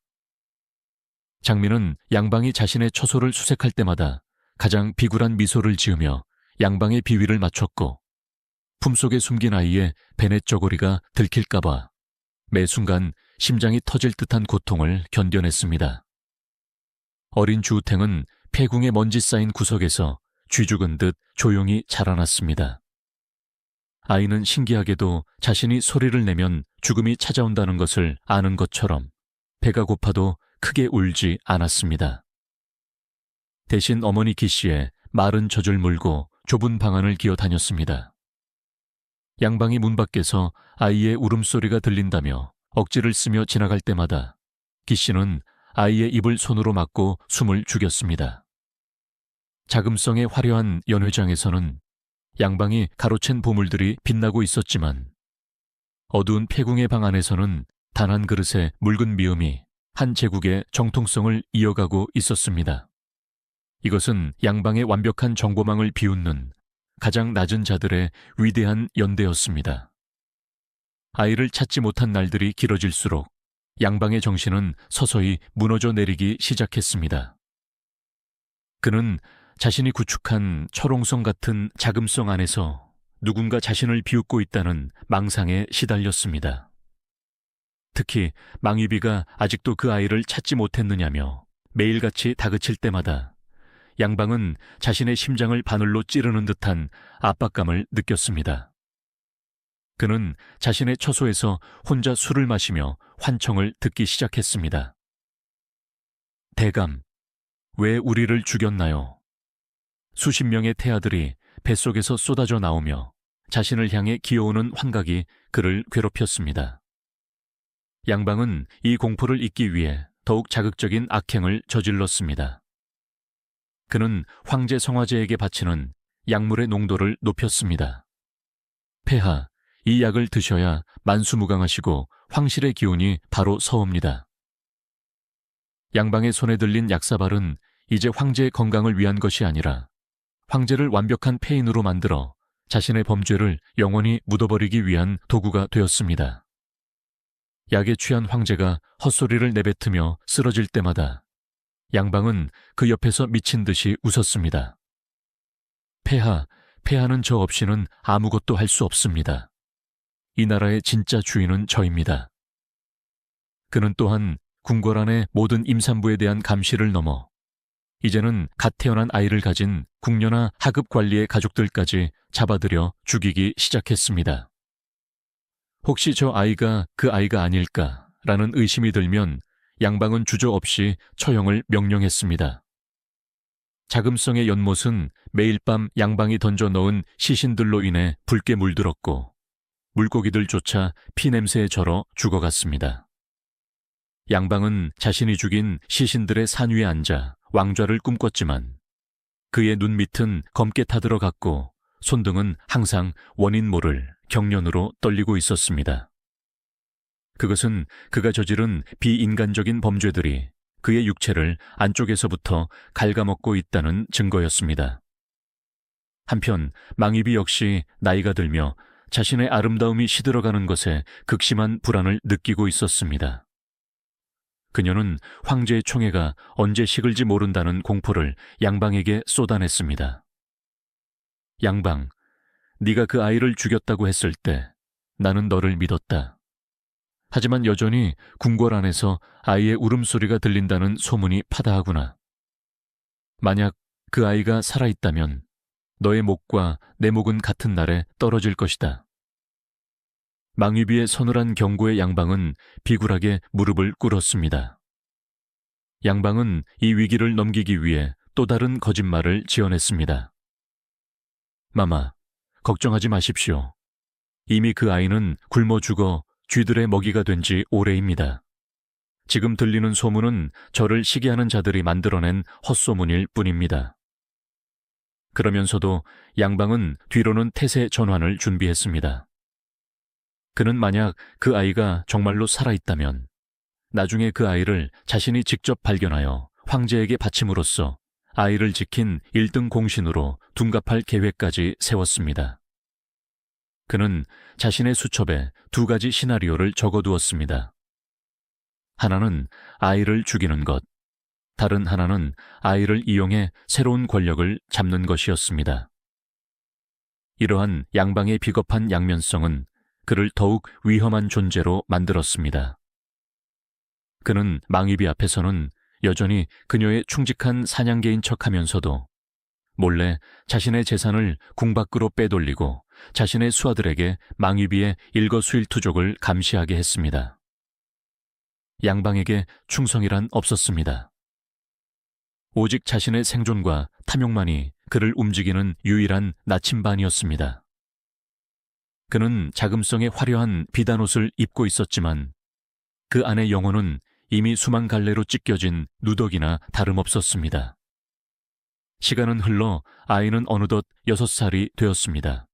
장민은 양방이 자신의 처소를 수색할 때마다 가장 비굴한 미소를 지으며 양방의 비위를 맞췄고 품속에 숨긴 아이의 베넷 저고리가 들킬까봐 매 순간 심장이 터질 듯한 고통을 견뎌냈습니다. 어린 주우탱은 폐궁에 먼지 쌓인 구석에서 쥐죽은 듯 조용히 자라났습니다. 아이는 신기하게도 자신이 소리를 내면 죽음이 찾아온다는 것을 아는 것처럼 배가 고파도 크게 울지 않았습니다. 대신 어머니 기씨의 마른 젖을 물고 좁은 방안을 기어 다녔습니다. 양방이 문 밖에서 아이의 울음소리가 들린다며 억지를 쓰며 지나갈 때마다 기씨는 아이의 입을 손으로 막고 숨을 죽였습니다. 자금성의 화려한 연회장에서는 양방이 가로챈 보물들이 빛나고 있었지만 어두운 폐궁의 방 안에서는 단 한 그릇의 묽은 미음이 한 제국의 정통성을 이어가고 있었습니다. 이것은 양방의 완벽한 정보망을 비웃는 가장 낮은 자들의 위대한 연대였습니다. 아이를 찾지 못한 날들이 길어질수록 양방의 정신은 서서히 무너져 내리기 시작했습니다. 그는 자신이 구축한 철옹성 같은 자금성 안에서 누군가 자신을 비웃고 있다는 망상에 시달렸습니다. 특히 망위비가 아직도 그 아이를 찾지 못했느냐며 매일같이 다그칠 때마다 양방은 자신의 심장을 바늘로 찌르는 듯한 압박감을 느꼈습니다. 그는 자신의 처소에서 혼자 술을 마시며 환청을 듣기 시작했습니다. 대감, 왜 우리를 죽였나요? 수십 명의 태아들이 뱃속에서 쏟아져 나오며 자신을 향해 기어오는 환각이 그를 괴롭혔습니다. 양방은 이 공포를 잊기 위해 더욱 자극적인 악행을 저질렀습니다. 그는 황제 성화제에게 바치는 약물의 농도를 높였습니다. 폐하, 이 약을 드셔야 만수무강하시고 황실의 기운이 바로 서옵니다. 양방의 손에 들린 약사발은 이제 황제의 건강을 위한 것이 아니라 황제를 완벽한 폐인으로 만들어 자신의 범죄를 영원히 묻어버리기 위한 도구가 되었습니다. 약에 취한 황제가 헛소리를 내뱉으며 쓰러질 때마다 양방은 그 옆에서 미친 듯이 웃었습니다. 폐하는 저 없이는 아무것도 할 수 없습니다. 이 나라의 진짜 주인은 저입니다. 그는 또한 궁궐안의 모든 임산부에 대한 감시를 넘어 이제는 갓 태어난 아이를 가진 궁녀나 하급 관리의 가족들까지 잡아들여 죽이기 시작했습니다. 혹시 저 아이가 그 아이가 아닐까라는 의심이 들면 양방은 주저없이 처형을 명령했습니다. 자금성의 연못은 매일 밤 양방이 던져 넣은 시신들로 인해 붉게 물들었고 물고기들조차 피냄새에 절어 죽어갔습니다. 양방은 자신이 죽인 시신들의 산 위에 앉아 왕좌를 꿈꿨지만 그의 눈 밑은 검게 타들어갔고 손등은 항상 원인 모를 경련으로 떨리고 있었습니다. 그것은 그가 저지른 비인간적인 범죄들이 그의 육체를 안쪽에서부터 갉아먹고 있다는 증거였습니다. 한편 망위비 역시 나이가 들며 자신의 아름다움이 시들어가는 것에 극심한 불안을 느끼고 있었습니다. 그녀는 황제의 총애가 언제 식을지 모른다는 공포를 양방에게 쏟아냈습니다. 양방, 네가 그 아이를 죽였다고 했을 때 나는 너를 믿었다. 하지만 여전히 궁궐 안에서 아이의 울음소리가 들린다는 소문이 파다하구나. 만약 그 아이가 살아있다면 너의 목과 내 목은 같은 날에 떨어질 것이다. 망위비의 서늘한 경고에 양방은 비굴하게 무릎을 꿇었습니다. 양방은 이 위기를 넘기기 위해 또 다른 거짓말을 지어냈습니다. 마마, 걱정하지 마십시오. 이미 그 아이는 굶어 죽어 쥐들의 먹이가 된 지 오래입니다. 지금 들리는 소문은 저를 시기하는 자들이 만들어낸 헛소문일 뿐입니다. 그러면서도 양방은 뒤로는 태세 전환을 준비했습니다. 그는 만약 그 아이가 정말로 살아있다면 나중에 그 아이를 자신이 직접 발견하여 황제에게 바침으로써 아이를 지킨 1등 공신으로 둔갑할 계획까지 세웠습니다. 그는 자신의 수첩에 2가지 시나리오를 적어두었습니다. 하나는 아이를 죽이는 것, 다른 하나는 아이를 이용해 새로운 권력을 잡는 것이었습니다. 이러한 양방의 비겁한 양면성은 그를 더욱 위험한 존재로 만들었습니다. 그는 망위비 앞에서는 여전히 그녀의 충직한 사냥개인 척하면서도 몰래 자신의 재산을 궁 밖으로 빼돌리고 자신의 수하들에게 망위비의 일거수일투족을 감시하게 했습니다. 양방에게 충성이란 없었습니다. 오직 자신의 생존과 탐욕만이 그를 움직이는 유일한 나침반이었습니다. 그는 자금성의 화려한 비단옷을 입고 있었지만 그 안의 영혼은 이미 수만 갈래로 찢겨진 누더기나 다름없었습니다. 시간은 흘러 아이는 어느덧 6살이 되었습니다.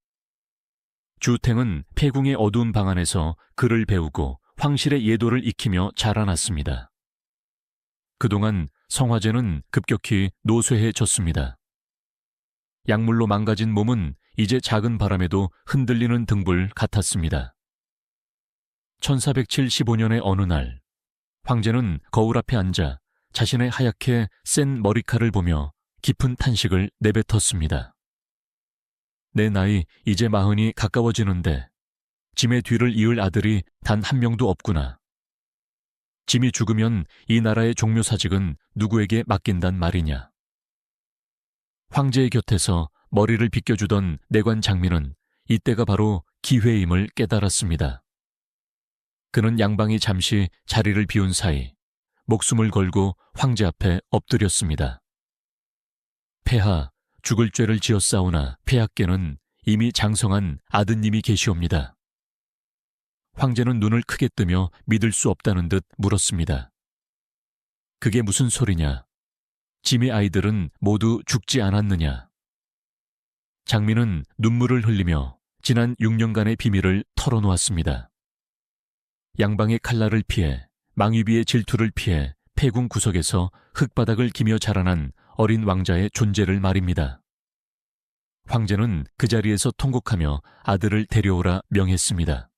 주탱은 폐궁의 어두운 방 안에서 글을 배우고 황실의 예도를 익히며 자라났습니다. 그동안 성화제는 급격히 노쇠해졌습니다. 약물로 망가진 몸은 이제 작은 바람에도 흔들리는 등불 같았습니다. 1475년의 어느 날, 황제는 거울 앞에 앉아 자신의 하얗게 센 머리칼을 보며 깊은 탄식을 내뱉었습니다. 내 나이 이제 40이 가까워지는데 짐의 뒤를 이을 아들이 단 한 명도 없구나. 짐이 죽으면 이 나라의 종묘사직은 누구에게 맡긴단 말이냐. 황제의 곁에서 머리를 빗겨주던 내관 장민은 이때가 바로 기회임을 깨달았습니다. 그는 양방이 잠시 자리를 비운 사이 목숨을 걸고 황제 앞에 엎드렸습니다. 폐하, 죽을 죄를 지었사오나 폐하께는 이미 장성한 아드님이 계시옵니다. 황제는 눈을 크게 뜨며 믿을 수 없다는 듯 물었습니다. 그게 무슨 소리냐? 짐의 아이들은 모두 죽지 않았느냐? 장민은 눈물을 흘리며 지난 6년간의 비밀을 털어놓았습니다. 양방의 칼날을 피해 망위비의 질투를 피해 폐궁 구석에서 흙바닥을 기며 자라난 어린 왕자의 존재를 말입니다. 황제는 그 자리에서 통곡하며 아들을 데려오라 명했습니다.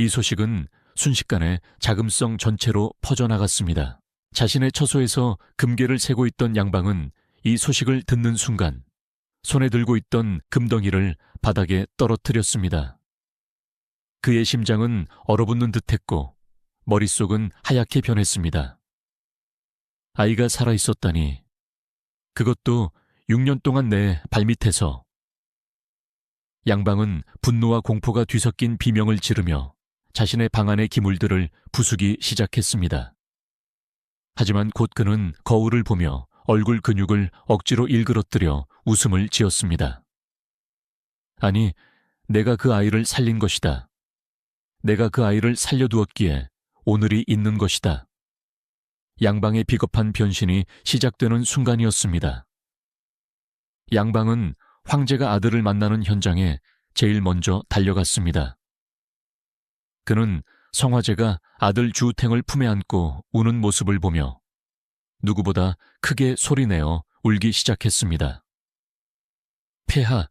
이 소식은 순식간에 자금성 전체로 퍼져나갔습니다. 자신의 처소에서 금괴를 세고 있던 양방은 이 소식을 듣는 순간 손에 들고 있던 금덩이를 바닥에 떨어뜨렸습니다. 그의 심장은 얼어붙는 듯했고 머릿속은 하얗게 변했습니다. 아이가 살아있었다니, 그것도 6년 동안 내 발밑에서. 양방은 분노와 공포가 뒤섞인 비명을 지르며 자신의 방 안의 기물들을 부수기 시작했습니다. 하지만 곧 그는 거울을 보며 얼굴 근육을 억지로 일그러뜨려 웃음을 지었습니다. 아니, 내가 그 아이를 살린 것이다. 내가 그 아이를 살려두었기에 오늘이 있는 것이다. 양방의 비겁한 변신이 시작되는 순간이었습니다. 양방은 황제가 아들을 만나는 현장에 제일 먼저 달려갔습니다. 그는 성화제가 아들 주우탱을 품에 안고 우는 모습을 보며 누구보다 크게 소리내어 울기 시작했습니다. 폐하,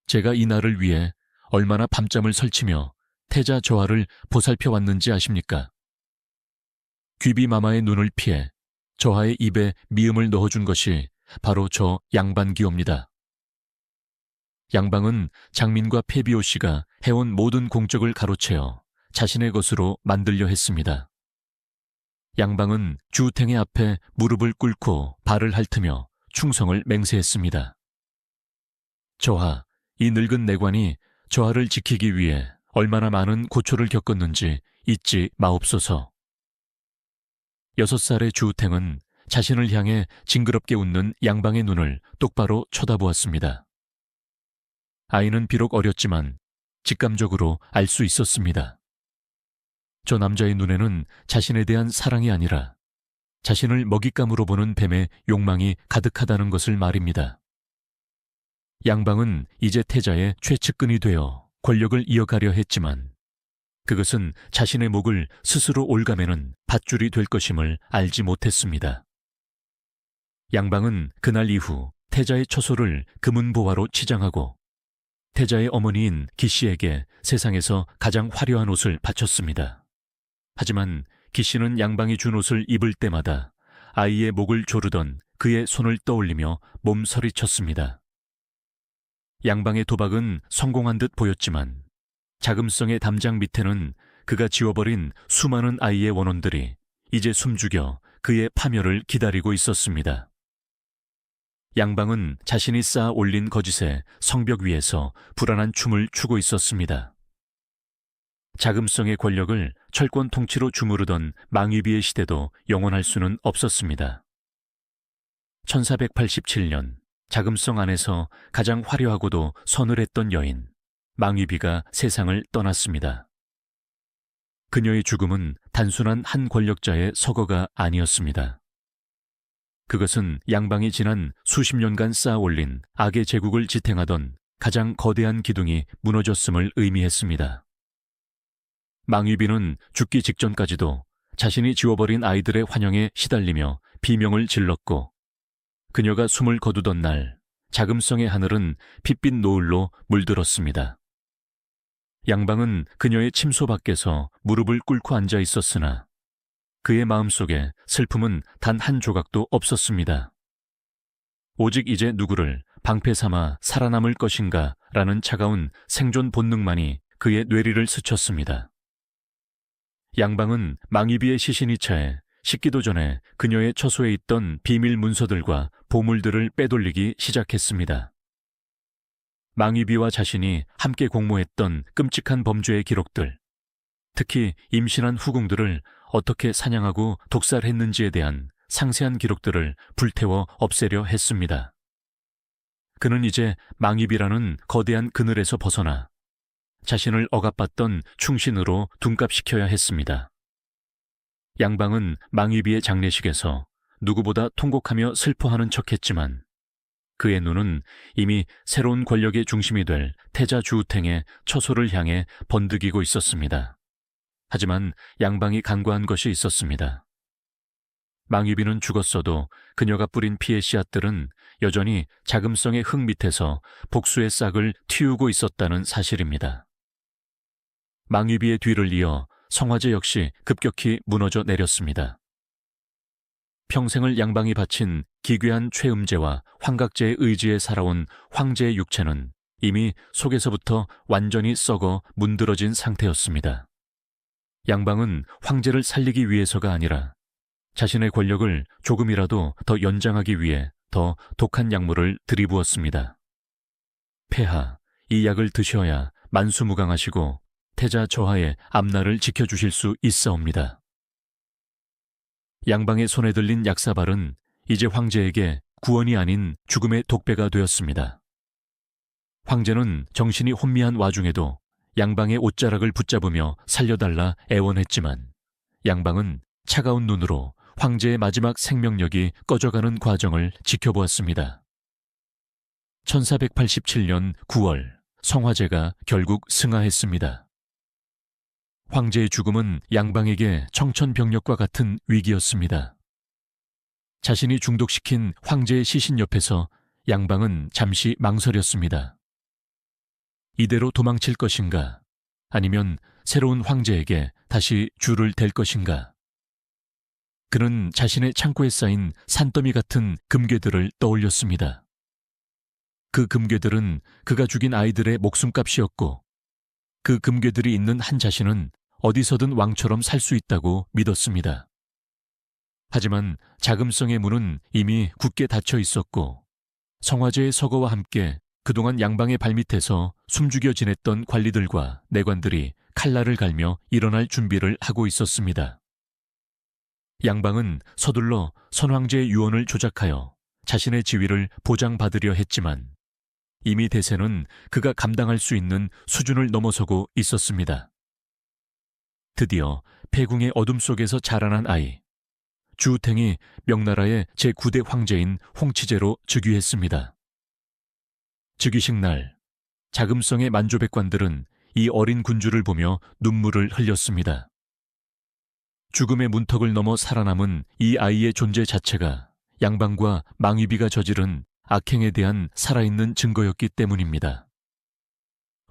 제가 이 날을 위해 얼마나 밤잠을 설치며 태자 저하를 보살펴 왔는지 아십니까? 귀비마마의 눈을 피해 저하의 입에 미음을 넣어준 것이 바로 저 양반기옵니다. 양방은 장민과 페비오 씨가 해온 모든 공적을 가로채어 자신의 것으로 만들려 했습니다. 양방은 주우탱의 앞에 무릎을 꿇고 발을 핥으며 충성을 맹세했습니다. 저하, 이 늙은 내관이 저하를 지키기 위해 얼마나 많은 고초를 겪었는지 잊지 마옵소서. 6살의 주우탱은 자신을 향해 징그럽게 웃는 양방의 눈을 똑바로 쳐다보았습니다. 아이는 비록 어렸지만 직감적으로 알 수 있었습니다. 저 남자의 눈에는 자신에 대한 사랑이 아니라 자신을 먹잇감으로 보는 뱀의 욕망이 가득하다는 것을 말입니다. 양방은 이제 태자의 최측근이 되어 권력을 이어가려 했지만 그것은 자신의 목을 스스로 올가매는 밧줄이 될 것임을 알지 못했습니다. 양방은 그날 이후 태자의 처소를 금은보화로 치장하고 태자의 어머니인 기씨에게 세상에서 가장 화려한 옷을 바쳤습니다. 하지만 기씨는 양방이 준 옷을 입을 때마다 아이의 목을 조르던 그의 손을 떠올리며 몸서리쳤습니다. 양방의 도박은 성공한 듯 보였지만 자금성의 담장 밑에는 그가 지워버린 수많은 아이의 원혼들이 이제 숨죽여 그의 파멸을 기다리고 있었습니다. 양방은 자신이 쌓아 올린 거짓의 성벽 위에서 불안한 춤을 추고 있었습니다. 자금성의 권력을 철권 통치로 주무르던 망위비의 시대도 영원할 수는 없었습니다. 1487년 자금성 안에서 가장 화려하고도 서늘했던 여인 망위비가 세상을 떠났습니다. 그녀의 죽음은 단순한 한 권력자의 서거가 아니었습니다. 그것은 양방이 지난 수십 년간 쌓아 올린 악의 제국을 지탱하던 가장 거대한 기둥이 무너졌음을 의미했습니다. 망위비는 죽기 직전까지도 자신이 지워버린 아이들의 환영에 시달리며 비명을 질렀고 그녀가 숨을 거두던 날 자금성의 하늘은 핏빛 노을로 물들었습니다. 양방은 그녀의 침소 밖에서 무릎을 꿇고 앉아 있었으나 그의 마음속에 슬픔은 단 한 조각도 없었습니다. 오직 이제 누구를 방패 삼아 살아남을 것인가 라는 차가운 생존 본능만이 그의 뇌리를 스쳤습니다. 양방은 망위비의 시신이 차에 식기도 전에 그녀의 처소에 있던 비밀 문서들과 보물들을 빼돌리기 시작했습니다. 망위비와 자신이 함께 공모했던 끔찍한 범죄의 기록들, 특히 임신한 후궁들을 어떻게 사냥하고 독살했는지에 대한 상세한 기록들을 불태워 없애려 했습니다. 그는 이제 망위비라는 거대한 그늘에서 벗어나 자신을 억압받던 충신으로 둔갑시켜야 했습니다. 양방은 망위비의 장례식에서 누구보다 통곡하며 슬퍼하는 척했지만 그의 눈은 이미 새로운 권력의 중심이 될 태자 주우탱의 처소를 향해 번득이고 있었습니다. 하지만 양방이 간과한 것이 있었습니다. 망위비는 죽었어도 그녀가 뿌린 피의 씨앗들은 여전히 자금성의 흙 밑에서 복수의 싹을 틔우고 있었다는 사실입니다. 망위비의 뒤를 이어 성화제 역시 급격히 무너져 내렸습니다. 평생을 양방이 바친 기괴한 최음제와 환각제의 의지에 살아온 황제의 육체는 이미 속에서부터 완전히 썩어 문드러진 상태였습니다. 양방은 황제를 살리기 위해서가 아니라 자신의 권력을 조금이라도 더 연장하기 위해 더 독한 약물을 들이부었습니다. 폐하, 이 약을 드셔야 만수무강하시고 태자 저하의 앞날을 지켜주실 수 있사옵니다. 양방의 손에 들린 약사발은 이제 황제에게 구원이 아닌 죽음의 독배가 되었습니다. 황제는 정신이 혼미한 와중에도 양방의 옷자락을 붙잡으며 살려달라 애원했지만 양방은 차가운 눈으로 황제의 마지막 생명력이 꺼져가는 과정을 지켜보았습니다. 1487년 9월 성화제가 결국 승하했습니다. 황제의 죽음은 양방에게 청천벽력과 같은 위기였습니다. 자신이 중독시킨 황제의 시신 옆에서 양방은 잠시 망설였습니다. 이대로 도망칠 것인가, 아니면 새로운 황제에게 다시 줄을 댈 것인가. 그는 자신의 창고에 쌓인 산더미 같은 금괴들을 떠올렸습니다. 그 금괴들은 그가 죽인 아이들의 목숨값이었고 그 금괴들이 있는 한 자신은 어디서든 왕처럼 살 수 있다고 믿었습니다. 하지만 자금성의 문은 이미 굳게 닫혀 있었고 성화제의 서거와 함께 그동안 양방의 발밑에서 숨죽여 지냈던 관리들과 내관들이 칼날을 갈며 일어날 준비를 하고 있었습니다. 양방은 서둘러 선황제의 유언을 조작하여 자신의 지위를 보장받으려 했지만 이미 대세는 그가 감당할 수 있는 수준을 넘어서고 있었습니다. 드디어 폐궁의 어둠 속에서 자라난 아이, 주우탱이 명나라의 제9대 황제인 홍치제로 즉위했습니다. 즉위식 날, 자금성의 만조백관들은 이 어린 군주를 보며 눈물을 흘렸습니다. 죽음의 문턱을 넘어 살아남은 이 아이의 존재 자체가 양방과 망위비가 저지른 악행에 대한 살아있는 증거였기 때문입니다.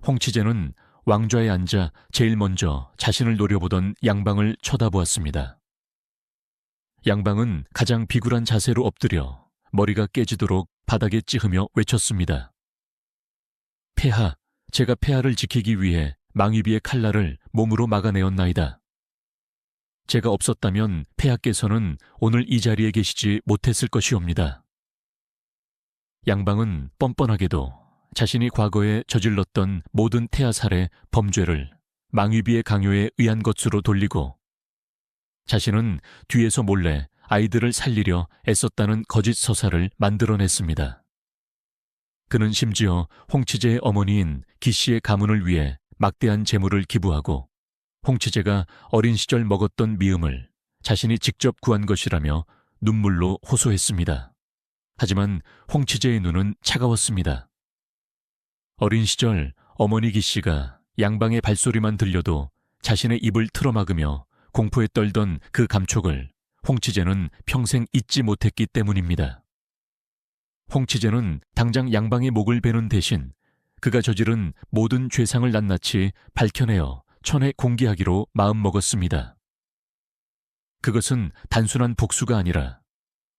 홍치제는 왕좌에 앉아 제일 먼저 자신을 노려보던 양방을 쳐다보았습니다. 양방은 가장 비굴한 자세로 엎드려 머리가 깨지도록 바닥에 찌으며 외쳤습니다. 폐하, 제가 폐하를 지키기 위해 망위비의 칼날을 몸으로 막아내었나이다. 제가 없었다면 폐하께서는 오늘 이 자리에 계시지 못했을 것이옵니다. 양방은 뻔뻔하게도 자신이 과거에 저질렀던 모든 태아살의 범죄를 망위비의 강요에 의한 것으로 돌리고 자신은 뒤에서 몰래 아이들을 살리려 애썼다는 거짓 서사를 만들어냈습니다. 그는 심지어 홍치제의 어머니인 기씨의 가문을 위해 막대한 재물을 기부하고 홍치제가 어린 시절 먹었던 미음을 자신이 직접 구한 것이라며 눈물로 호소했습니다. 하지만 홍치제의 눈은 차가웠습니다. 어린 시절 어머니 기씨가 양방의 발소리만 들려도 자신의 입을 틀어막으며 공포에 떨던 그 감촉을 홍치제는 평생 잊지 못했기 때문입니다. 홍치제는 당장 양방의 목을 베는 대신 그가 저지른 모든 죄상을 낱낱이 밝혀내어 천에 공개하기로 마음먹었습니다. 그것은 단순한 복수가 아니라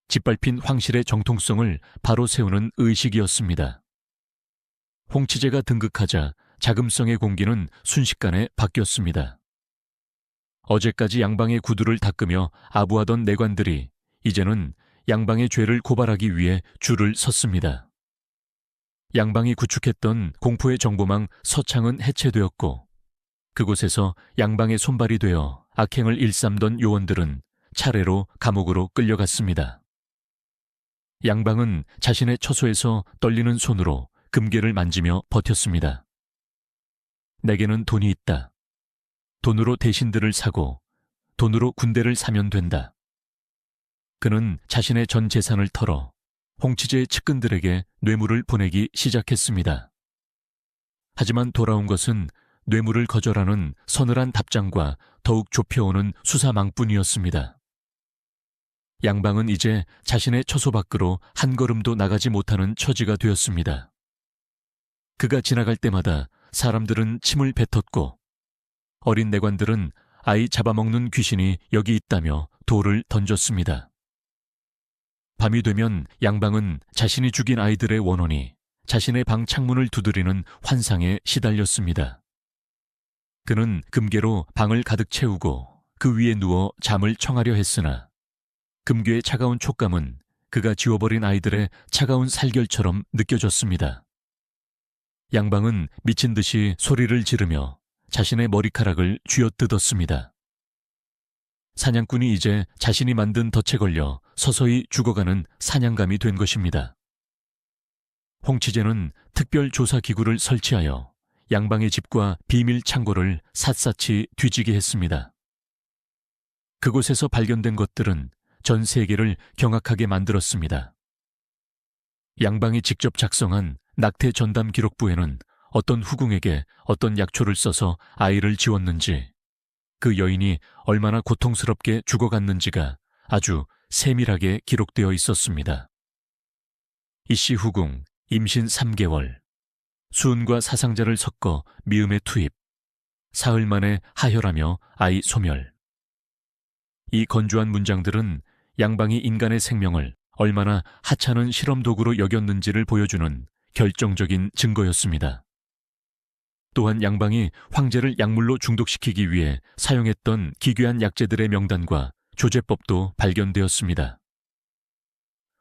짓밟힌 황실의 정통성을 바로 세우는 의식이었습니다. 홍치제가 등극하자 자금성의 공기는 순식간에 바뀌었습니다. 어제까지 양방의 구두를 닦으며 아부하던 내관들이 이제는 양방의 죄를 고발하기 위해 줄을 섰습니다. 양방이 구축했던 공포의 정보망 서창은 해체되었고 그곳에서 양방의 손발이 되어 악행을 일삼던 요원들은 차례로 감옥으로 끌려갔습니다. 양방은 자신의 처소에서 떨리는 손으로 금괴를 만지며 버텼습니다. 내게는 돈이 있다. 돈으로 대신들을 사고 돈으로 군대를 사면 된다. 그는 자신의 전 재산을 털어 홍치제의 측근들에게 뇌물을 보내기 시작했습니다. 하지만 돌아온 것은 뇌물을 거절하는 서늘한 답장과 더욱 좁혀오는 수사망뿐이었습니다. 양방은 이제 자신의 처소 밖으로 한 걸음도 나가지 못하는 처지가 되었습니다. 그가 지나갈 때마다 사람들은 침을 뱉었고 어린 내관들은 아이 잡아먹는 귀신이 여기 있다며 돌을 던졌습니다. 밤이 되면 양방은 자신이 죽인 아이들의 원혼이 자신의 방 창문을 두드리는 환상에 시달렸습니다. 그는 금괴로 방을 가득 채우고 그 위에 누워 잠을 청하려 했으나 금괴의 차가운 촉감은 그가 지워버린 아이들의 차가운 살결처럼 느껴졌습니다. 양방은 미친 듯이 소리를 지르며 자신의 머리카락을 쥐어뜯었습니다. 사냥꾼이 이제 자신이 만든 덫에 걸려 서서히 죽어가는 사냥감이 된 것입니다. 홍치제는 특별 조사 기구를 설치하여 양방의 집과 비밀 창고를 샅샅이 뒤지게 했습니다. 그곳에서 발견된 것들은 전 세계를 경악하게 만들었습니다. 양방이 직접 작성한 낙태 전담 기록부에는 어떤 후궁에게 어떤 약초를 써서 아이를 지웠는지, 그 여인이 얼마나 고통스럽게 죽어갔는지가 아주 세밀하게 기록되어 있었습니다. 이씨 후궁 임신 3개월, 수은과 사상자를 섞어 미음에 투입, 사흘 만에 하혈하며 아이 소멸. 이 건조한 문장들은 양방이 인간의 생명을 얼마나 하찮은 실험 도구로 여겼는지를 보여주는 결정적인 증거였습니다. 또한 양방이 황제를 약물로 중독시키기 위해 사용했던 기괴한 약재들의 명단과 조제법도 발견되었습니다.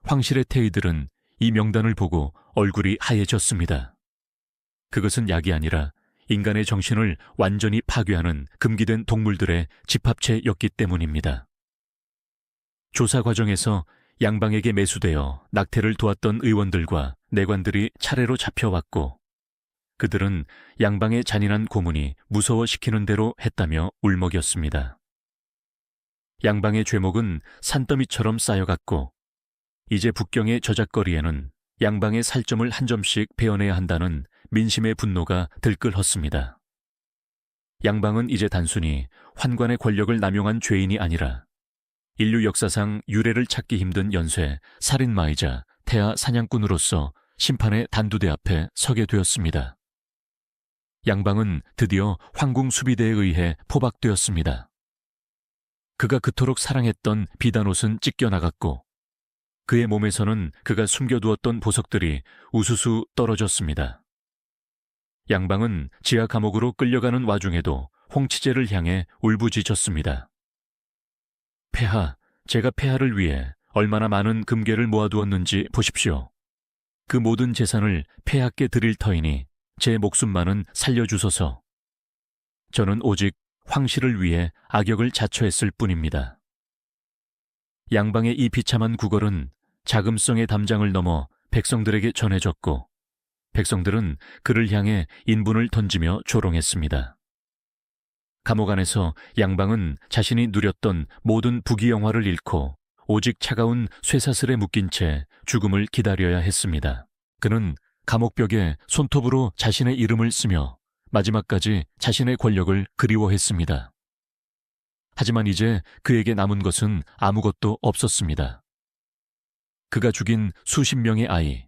황실의 태이들은 이 명단을 보고 얼굴이 하얘졌습니다. 그것은 약이 아니라 인간의 정신을 완전히 파괴하는 금기된 동물들의 집합체였기 때문입니다. 조사 과정에서 양방에게 매수되어 낙태를 도왔던 의원들과 내관들이 차례로 잡혀왔고, 그들은 양방의 잔인한 고문이 무서워시키는 대로 했다며 울먹였습니다. 양방의 죄목은 산더미처럼 쌓여갔고, 이제 북경의 저작거리에는 양방의 살점을 한 점씩 베어내야 한다는 민심의 분노가 들끓었습니다. 양방은 이제 단순히 환관의 권력을 남용한 죄인이 아니라 인류 역사상 유례를 찾기 힘든 연쇄 살인마이자 태아 사냥꾼으로서 심판의 단두대 앞에 서게 되었습니다. 양방은 드디어 황궁 수비대에 의해 포박되었습니다. 그가 그토록 사랑했던 비단옷은 찢겨나갔고 그의 몸에서는 그가 숨겨두었던 보석들이 우수수 떨어졌습니다. 양방은 지하 감옥으로 끌려가는 와중에도 홍치제를 향해 울부짖었습니다. 폐하, 제가 폐하를 위해 얼마나 많은 금괴를 모아두었는지 보십시오. 그 모든 재산을 폐하께 드릴 터이니 제 목숨만은 살려주소서. 저는 오직 황실을 위해 악역을 자처했을 뿐입니다. 양방의 이 비참한 구걸은 자금성의 담장을 넘어 백성들에게 전해졌고, 백성들은 그를 향해 인분을 던지며 조롱했습니다. 감옥 안에서 양방은 자신이 누렸던 모든 부귀영화를 잃고 오직 차가운 쇠사슬에 묶인 채 죽음을 기다려야 했습니다. 그는 감옥벽에 손톱으로 자신의 이름을 쓰며 마지막까지 자신의 권력을 그리워했습니다. 하지만 이제 그에게 남은 것은 아무것도 없었습니다. 그가 죽인 수십 명의 아이,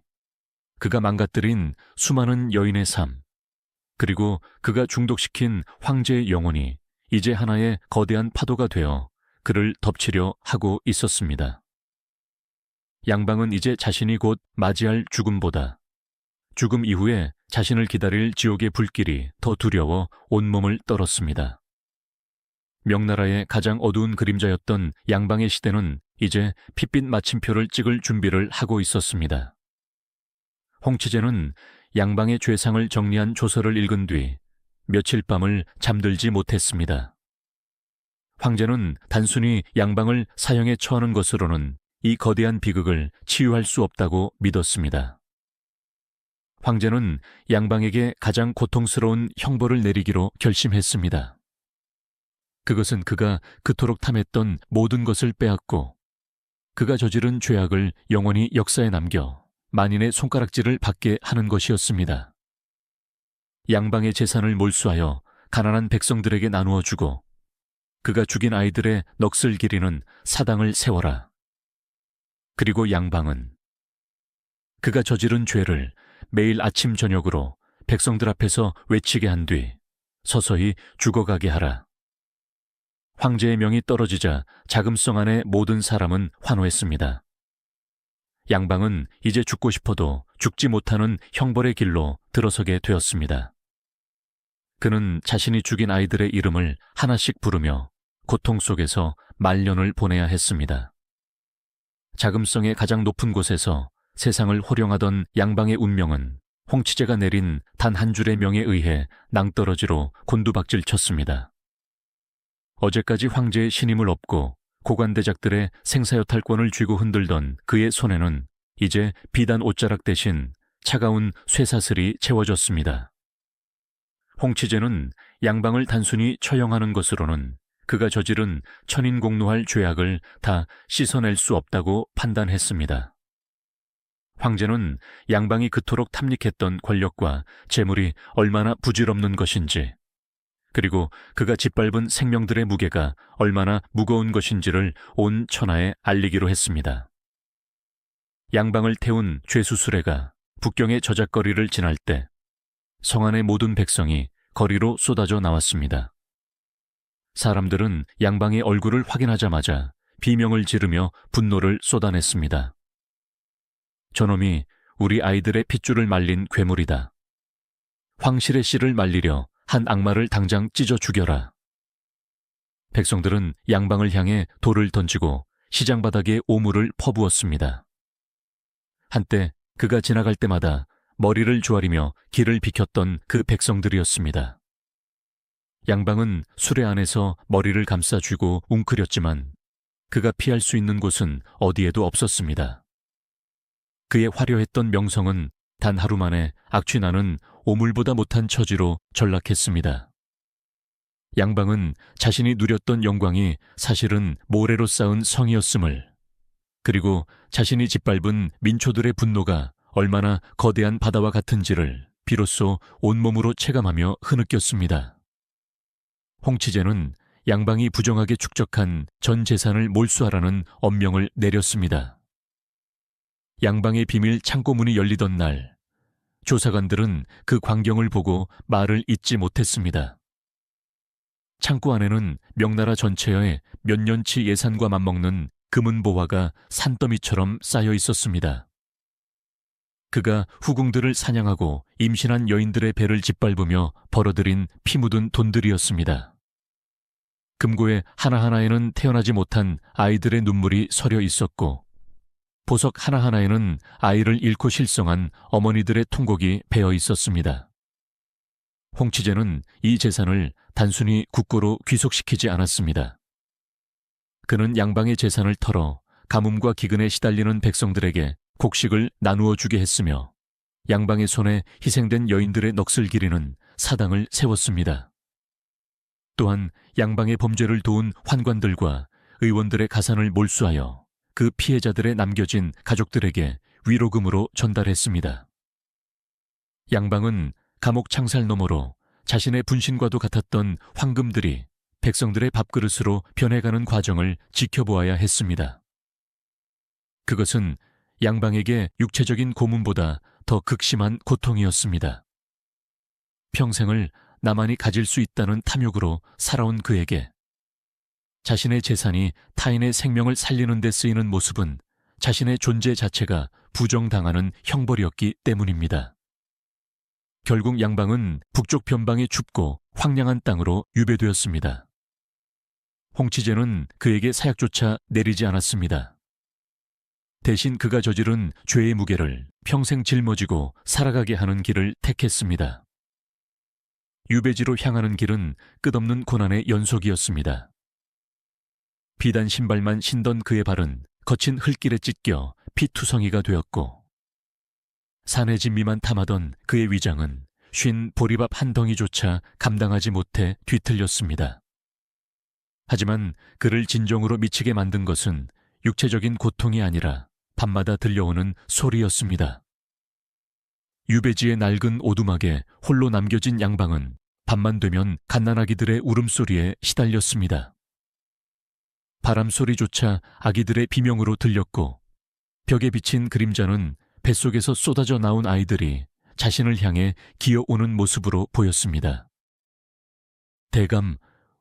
그가 망가뜨린 수많은 여인의 삶, 그리고 그가 중독시킨 황제의 영혼이 이제 하나의 거대한 파도가 되어 그를 덮치려 하고 있었습니다. 양방은 이제 자신이 곧 맞이할 죽음보다 죽음 이후에 자신을 기다릴 지옥의 불길이 더 두려워 온몸을 떨었습니다. 명나라의 가장 어두운 그림자였던 양방의 시대는 이제 핏빛 마침표를 찍을 준비를 하고 있었습니다. 홍치제는 양방의 죄상을 정리한 조서를 읽은 뒤 며칠 밤을 잠들지 못했습니다. 황제는 단순히 양방을 사형에 처하는 것으로는 이 거대한 비극을 치유할 수 없다고 믿었습니다. 황제는 양방에게 가장 고통스러운 형벌을 내리기로 결심했습니다. 그것은 그가 그토록 탐했던 모든 것을 빼앗고 그가 저지른 죄악을 영원히 역사에 남겨 만인의 손가락질을 받게 하는 것이었습니다. 양방의 재산을 몰수하여 가난한 백성들에게 나누어 주고 그가 죽인 아이들의 넋을 기리는 사당을 세워라. 그리고 양방은 그가 저지른 죄를 매일 아침 저녁으로 백성들 앞에서 외치게 한 뒤 서서히 죽어가게 하라. 황제의 명이 떨어지자 자금성 안의 모든 사람은 환호했습니다. 양방은 이제 죽고 싶어도 죽지 못하는 형벌의 길로 들어서게 되었습니다. 그는 자신이 죽인 아이들의 이름을 하나씩 부르며 고통 속에서 말년을 보내야 했습니다. 자금성의 가장 높은 곳에서 세상을 호령하던 양방의 운명은 홍치제가 내린 단 한 줄의 명에 의해 낭떠러지로 곤두박질 쳤습니다. 어제까지 황제의 신임을 얻고 고관대작들의 생사여탈권을 쥐고 흔들던 그의 손에는 이제 비단 옷자락 대신 차가운 쇠사슬이 채워졌습니다. 홍치제는 양방을 단순히 처형하는 것으로는 그가 저지른 천인공노할 죄악을 다 씻어낼 수 없다고 판단했습니다. 황제는 양방이 그토록 탐닉했던 권력과 재물이 얼마나 부질없는 것인지, 그리고 그가 짓밟은 생명들의 무게가 얼마나 무거운 것인지를 온 천하에 알리기로 했습니다. 양방을 태운 죄수수레가 북경의 저작거리를 지날 때 성안의 모든 백성이 거리로 쏟아져 나왔습니다. 사람들은 양방의 얼굴을 확인하자마자 비명을 지르며 분노를 쏟아냈습니다. 저놈이 우리 아이들의 핏줄을 말린 괴물이다. 황실의 씨를 말리려 한 악마를 당장 찢어 죽여라. 백성들은 양방을 향해 돌을 던지고 시장 바닥에 오물을 퍼부었습니다. 한때 그가 지나갈 때마다 머리를 조아리며 길을 비켰던 그 백성들이었습니다. 양방은 수레 안에서 머리를 감싸쥐고 웅크렸지만 그가 피할 수 있는 곳은 어디에도 없었습니다. 그의 화려했던 명성은 단 하루 만에 악취나는 오물보다 못한 처지로 전락했습니다. 양방은 자신이 누렸던 영광이 사실은 모래로 쌓은 성이었음을, 그리고 자신이 짓밟은 민초들의 분노가 얼마나 거대한 바다와 같은지를 비로소 온몸으로 체감하며 흐느꼈습니다. 홍치제는 양방이 부정하게 축적한 전 재산을 몰수하라는 엄명을 내렸습니다. 양방의 비밀 창고문이 열리던 날, 조사관들은 그 광경을 보고 말을 잇지 못했습니다. 창고 안에는 명나라 전체의 몇 년치 예산과 맞먹는 금은 보화가 산더미처럼 쌓여 있었습니다. 그가 후궁들을 사냥하고 임신한 여인들의 배를 짓밟으며 벌어들인 피 묻은 돈들이었습니다. 금고의 하나하나에는 태어나지 못한 아이들의 눈물이 서려 있었고, 보석 하나하나에는 아이를 잃고 실성한 어머니들의 통곡이 배어 있었습니다. 홍치제는 이 재산을 단순히 국고로 귀속시키지 않았습니다. 그는 양방의 재산을 털어 가뭄과 기근에 시달리는 백성들에게 곡식을 나누어 주게 했으며 양방의 손에 희생된 여인들의 넋을 기리는 사당을 세웠습니다. 또한 양방의 범죄를 도운 환관들과 의원들의 가산을 몰수하여 그 피해자들의 남겨진 가족들에게 위로금으로 전달했습니다. 양방은 감옥 창살 너머로 자신의 분신과도 같았던 황금들이 백성들의 밥그릇으로 변해가는 과정을 지켜보아야 했습니다. 그것은 양방에게 육체적인 고문보다 더 극심한 고통이었습니다. 평생을 나만이 가질 수 있다는 탐욕으로 살아온 그에게 자신의 재산이 타인의 생명을 살리는 데 쓰이는 모습은 자신의 존재 자체가 부정당하는 형벌이었기 때문입니다. 결국 양방은 북쪽 변방의 춥고 황량한 땅으로 유배되었습니다. 홍치제는 그에게 사약조차 내리지 않았습니다. 대신 그가 저지른 죄의 무게를 평생 짊어지고 살아가게 하는 길을 택했습니다. 유배지로 향하는 길은 끝없는 고난의 연속이었습니다. 비단 신발만 신던 그의 발은 거친 흙길에 찢겨 피투성이가 되었고, 산의 진미만 탐하던 그의 위장은 쉰 보리밥 한 덩이조차 감당하지 못해 뒤틀렸습니다. 하지만 그를 진정으로 미치게 만든 것은 육체적인 고통이 아니라 밤마다 들려오는 소리였습니다. 유배지의 낡은 오두막에 홀로 남겨진 양방은 밤만 되면 갓난아기들의 울음소리에 시달렸습니다. 바람소리조차 아기들의 비명으로 들렸고, 벽에 비친 그림자는 뱃속에서 쏟아져 나온 아이들이 자신을 향해 기어오는 모습으로 보였습니다. 대감,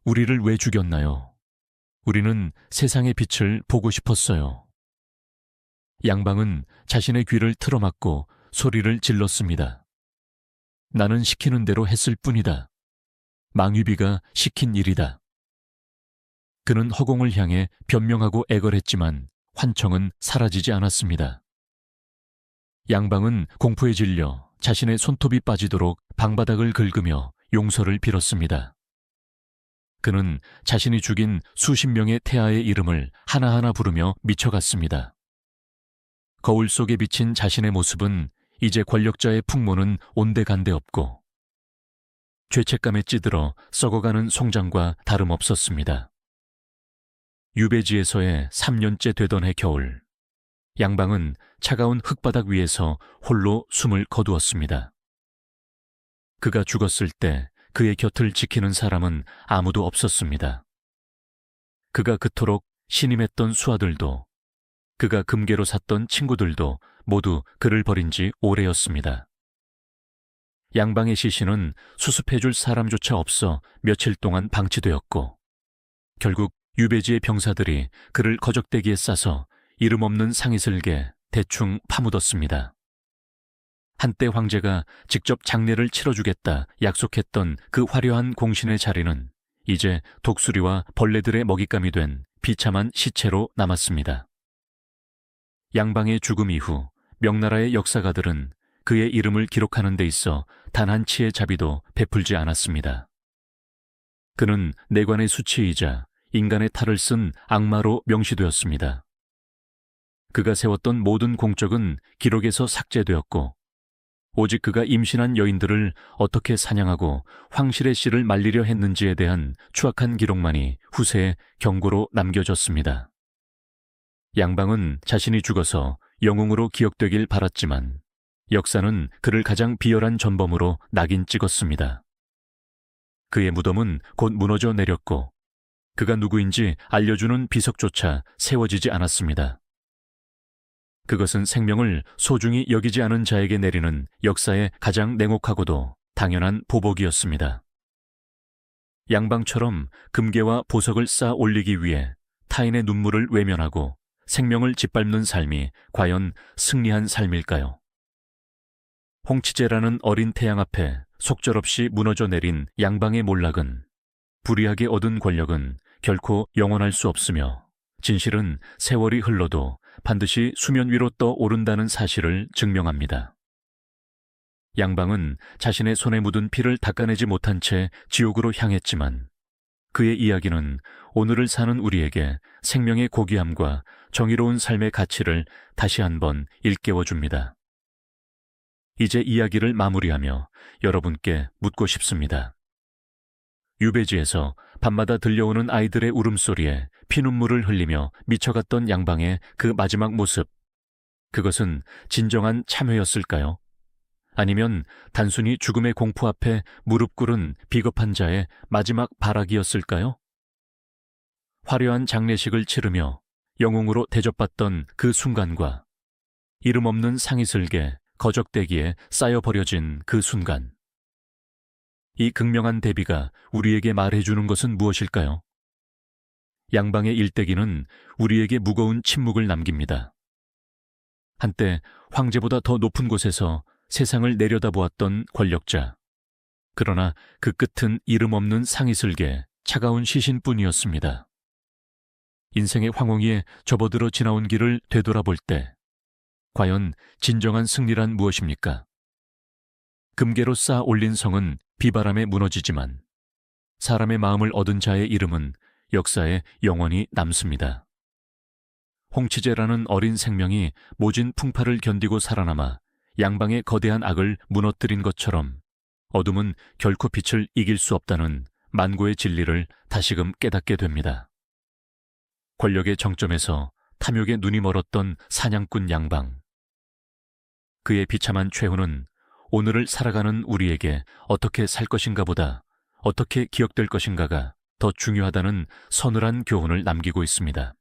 우리를 왜 죽였나요? 우리는 세상의 빛을 보고 싶었어요. 양방은 자신의 귀를 틀어막고 소리를 질렀습니다. 나는 시키는 대로 했을 뿐이다. 망위비가 시킨 일이다. 그는 허공을 향해 변명하고 애걸했지만 환청은 사라지지 않았습니다. 양방은 공포에 질려 자신의 손톱이 빠지도록 방바닥을 긁으며 용서를 빌었습니다. 그는 자신이 죽인 수십 명의 태아의 이름을 하나하나 부르며 미쳐갔습니다. 거울 속에 비친 자신의 모습은 이제 권력자의 풍모는 온데간데 없고 죄책감에 찌들어 썩어가는 송장과 다름없었습니다. 유배지에서의 3년째 되던 해 겨울, 양방은 차가운 흙바닥 위에서 홀로 숨을 거두었습니다. 그가 죽었을 때 그의 곁을 지키는 사람은 아무도 없었습니다. 그가 그토록 신임했던 수하들도, 그가 금괴로 샀던 친구들도 모두 그를 버린 지 오래였습니다. 양방의 시신은 수습해줄 사람조차 없어 며칠 동안 방치되었고, 결국 유배지의 병사들이 그를 거적대기에 싸서 이름 없는 상이슬게 대충 파묻었습니다. 한때 황제가 직접 장례를 치러주겠다 약속했던 그 화려한 공신의 자리는 이제 독수리와 벌레들의 먹잇감이 된 비참한 시체로 남았습니다. 양방의 죽음 이후 명나라의 역사가들은 그의 이름을 기록하는 데 있어 단 한 치의 자비도 베풀지 않았습니다. 그는 내관의 수치이자 인간의 탈을 쓴 악마로 명시되었습니다. 그가 세웠던 모든 공적은 기록에서 삭제되었고, 오직 그가 임신한 여인들을 어떻게 사냥하고 황실의 씨를 말리려 했는지에 대한 추악한 기록만이 후세에 경고로 남겨졌습니다. 양방은 자신이 죽어서 영웅으로 기억되길 바랐지만 역사는 그를 가장 비열한 전범으로 낙인 찍었습니다. 그의 무덤은 곧 무너져 내렸고 그가 누구인지 알려주는 비석조차 세워지지 않았습니다. 그것은 생명을 소중히 여기지 않은 자에게 내리는 역사의 가장 냉혹하고도 당연한 보복이었습니다. 양방처럼 금괴와 보석을 쌓아 올리기 위해 타인의 눈물을 외면하고 생명을 짓밟는 삶이 과연 승리한 삶일까요? 홍치제라는 어린 태양 앞에 속절없이 무너져 내린 양방의 몰락은, 불이하게 얻은 권력은 결코 영원할 수 없으며 진실은 세월이 흘러도 반드시 수면 위로 떠오른다는 사실을 증명합니다. 양방은 자신의 손에 묻은 피를 닦아내지 못한 채 지옥으로 향했지만 그의 이야기는 오늘을 사는 우리에게 생명의 고귀함과 정의로운 삶의 가치를 다시 한번 일깨워줍니다. 이제 이야기를 마무리하며 여러분께 묻고 싶습니다. 유배지에서 밤마다 들려오는 아이들의 울음소리에 피눈물을 흘리며 미쳐갔던 양방의 그 마지막 모습, 그것은 진정한 참회였을까요? 아니면 단순히 죽음의 공포 앞에 무릎 꿇은 비겁한 자의 마지막 발악이었을까요? 화려한 장례식을 치르며 영웅으로 대접받던 그 순간과 이름 없는 상이슬게 거적대기에 쌓여 버려진 그 순간, 이 극명한 대비가 우리에게 말해주는 것은 무엇일까요? 양방의 일대기는 우리에게 무거운 침묵을 남깁니다. 한때 황제보다 더 높은 곳에서 세상을 내려다보았던 권력자, 그러나 그 끝은 이름 없는 상이슬게 차가운 시신뿐이었습니다. 인생의 황홍이에 접어들어 지나온 길을 되돌아볼 때 과연 진정한 승리란 무엇입니까? 금괴로 쌓아 올린 성은 비바람에 무너지지만 사람의 마음을 얻은 자의 이름은 역사에 영원히 남습니다. 홍치제라는 어린 생명이 모진 풍파를 견디고 살아남아 양방의 거대한 악을 무너뜨린 것처럼 어둠은 결코 빛을 이길 수 없다는 만고의 진리를 다시금 깨닫게 됩니다. 권력의 정점에서 탐욕에 눈이 멀었던 사냥꾼 양방. 그의 비참한 최후는 오늘을 살아가는 우리에게 어떻게 살 것인가 보다 어떻게 기억될 것인가가 더 중요하다는 서늘한 교훈을 남기고 있습니다.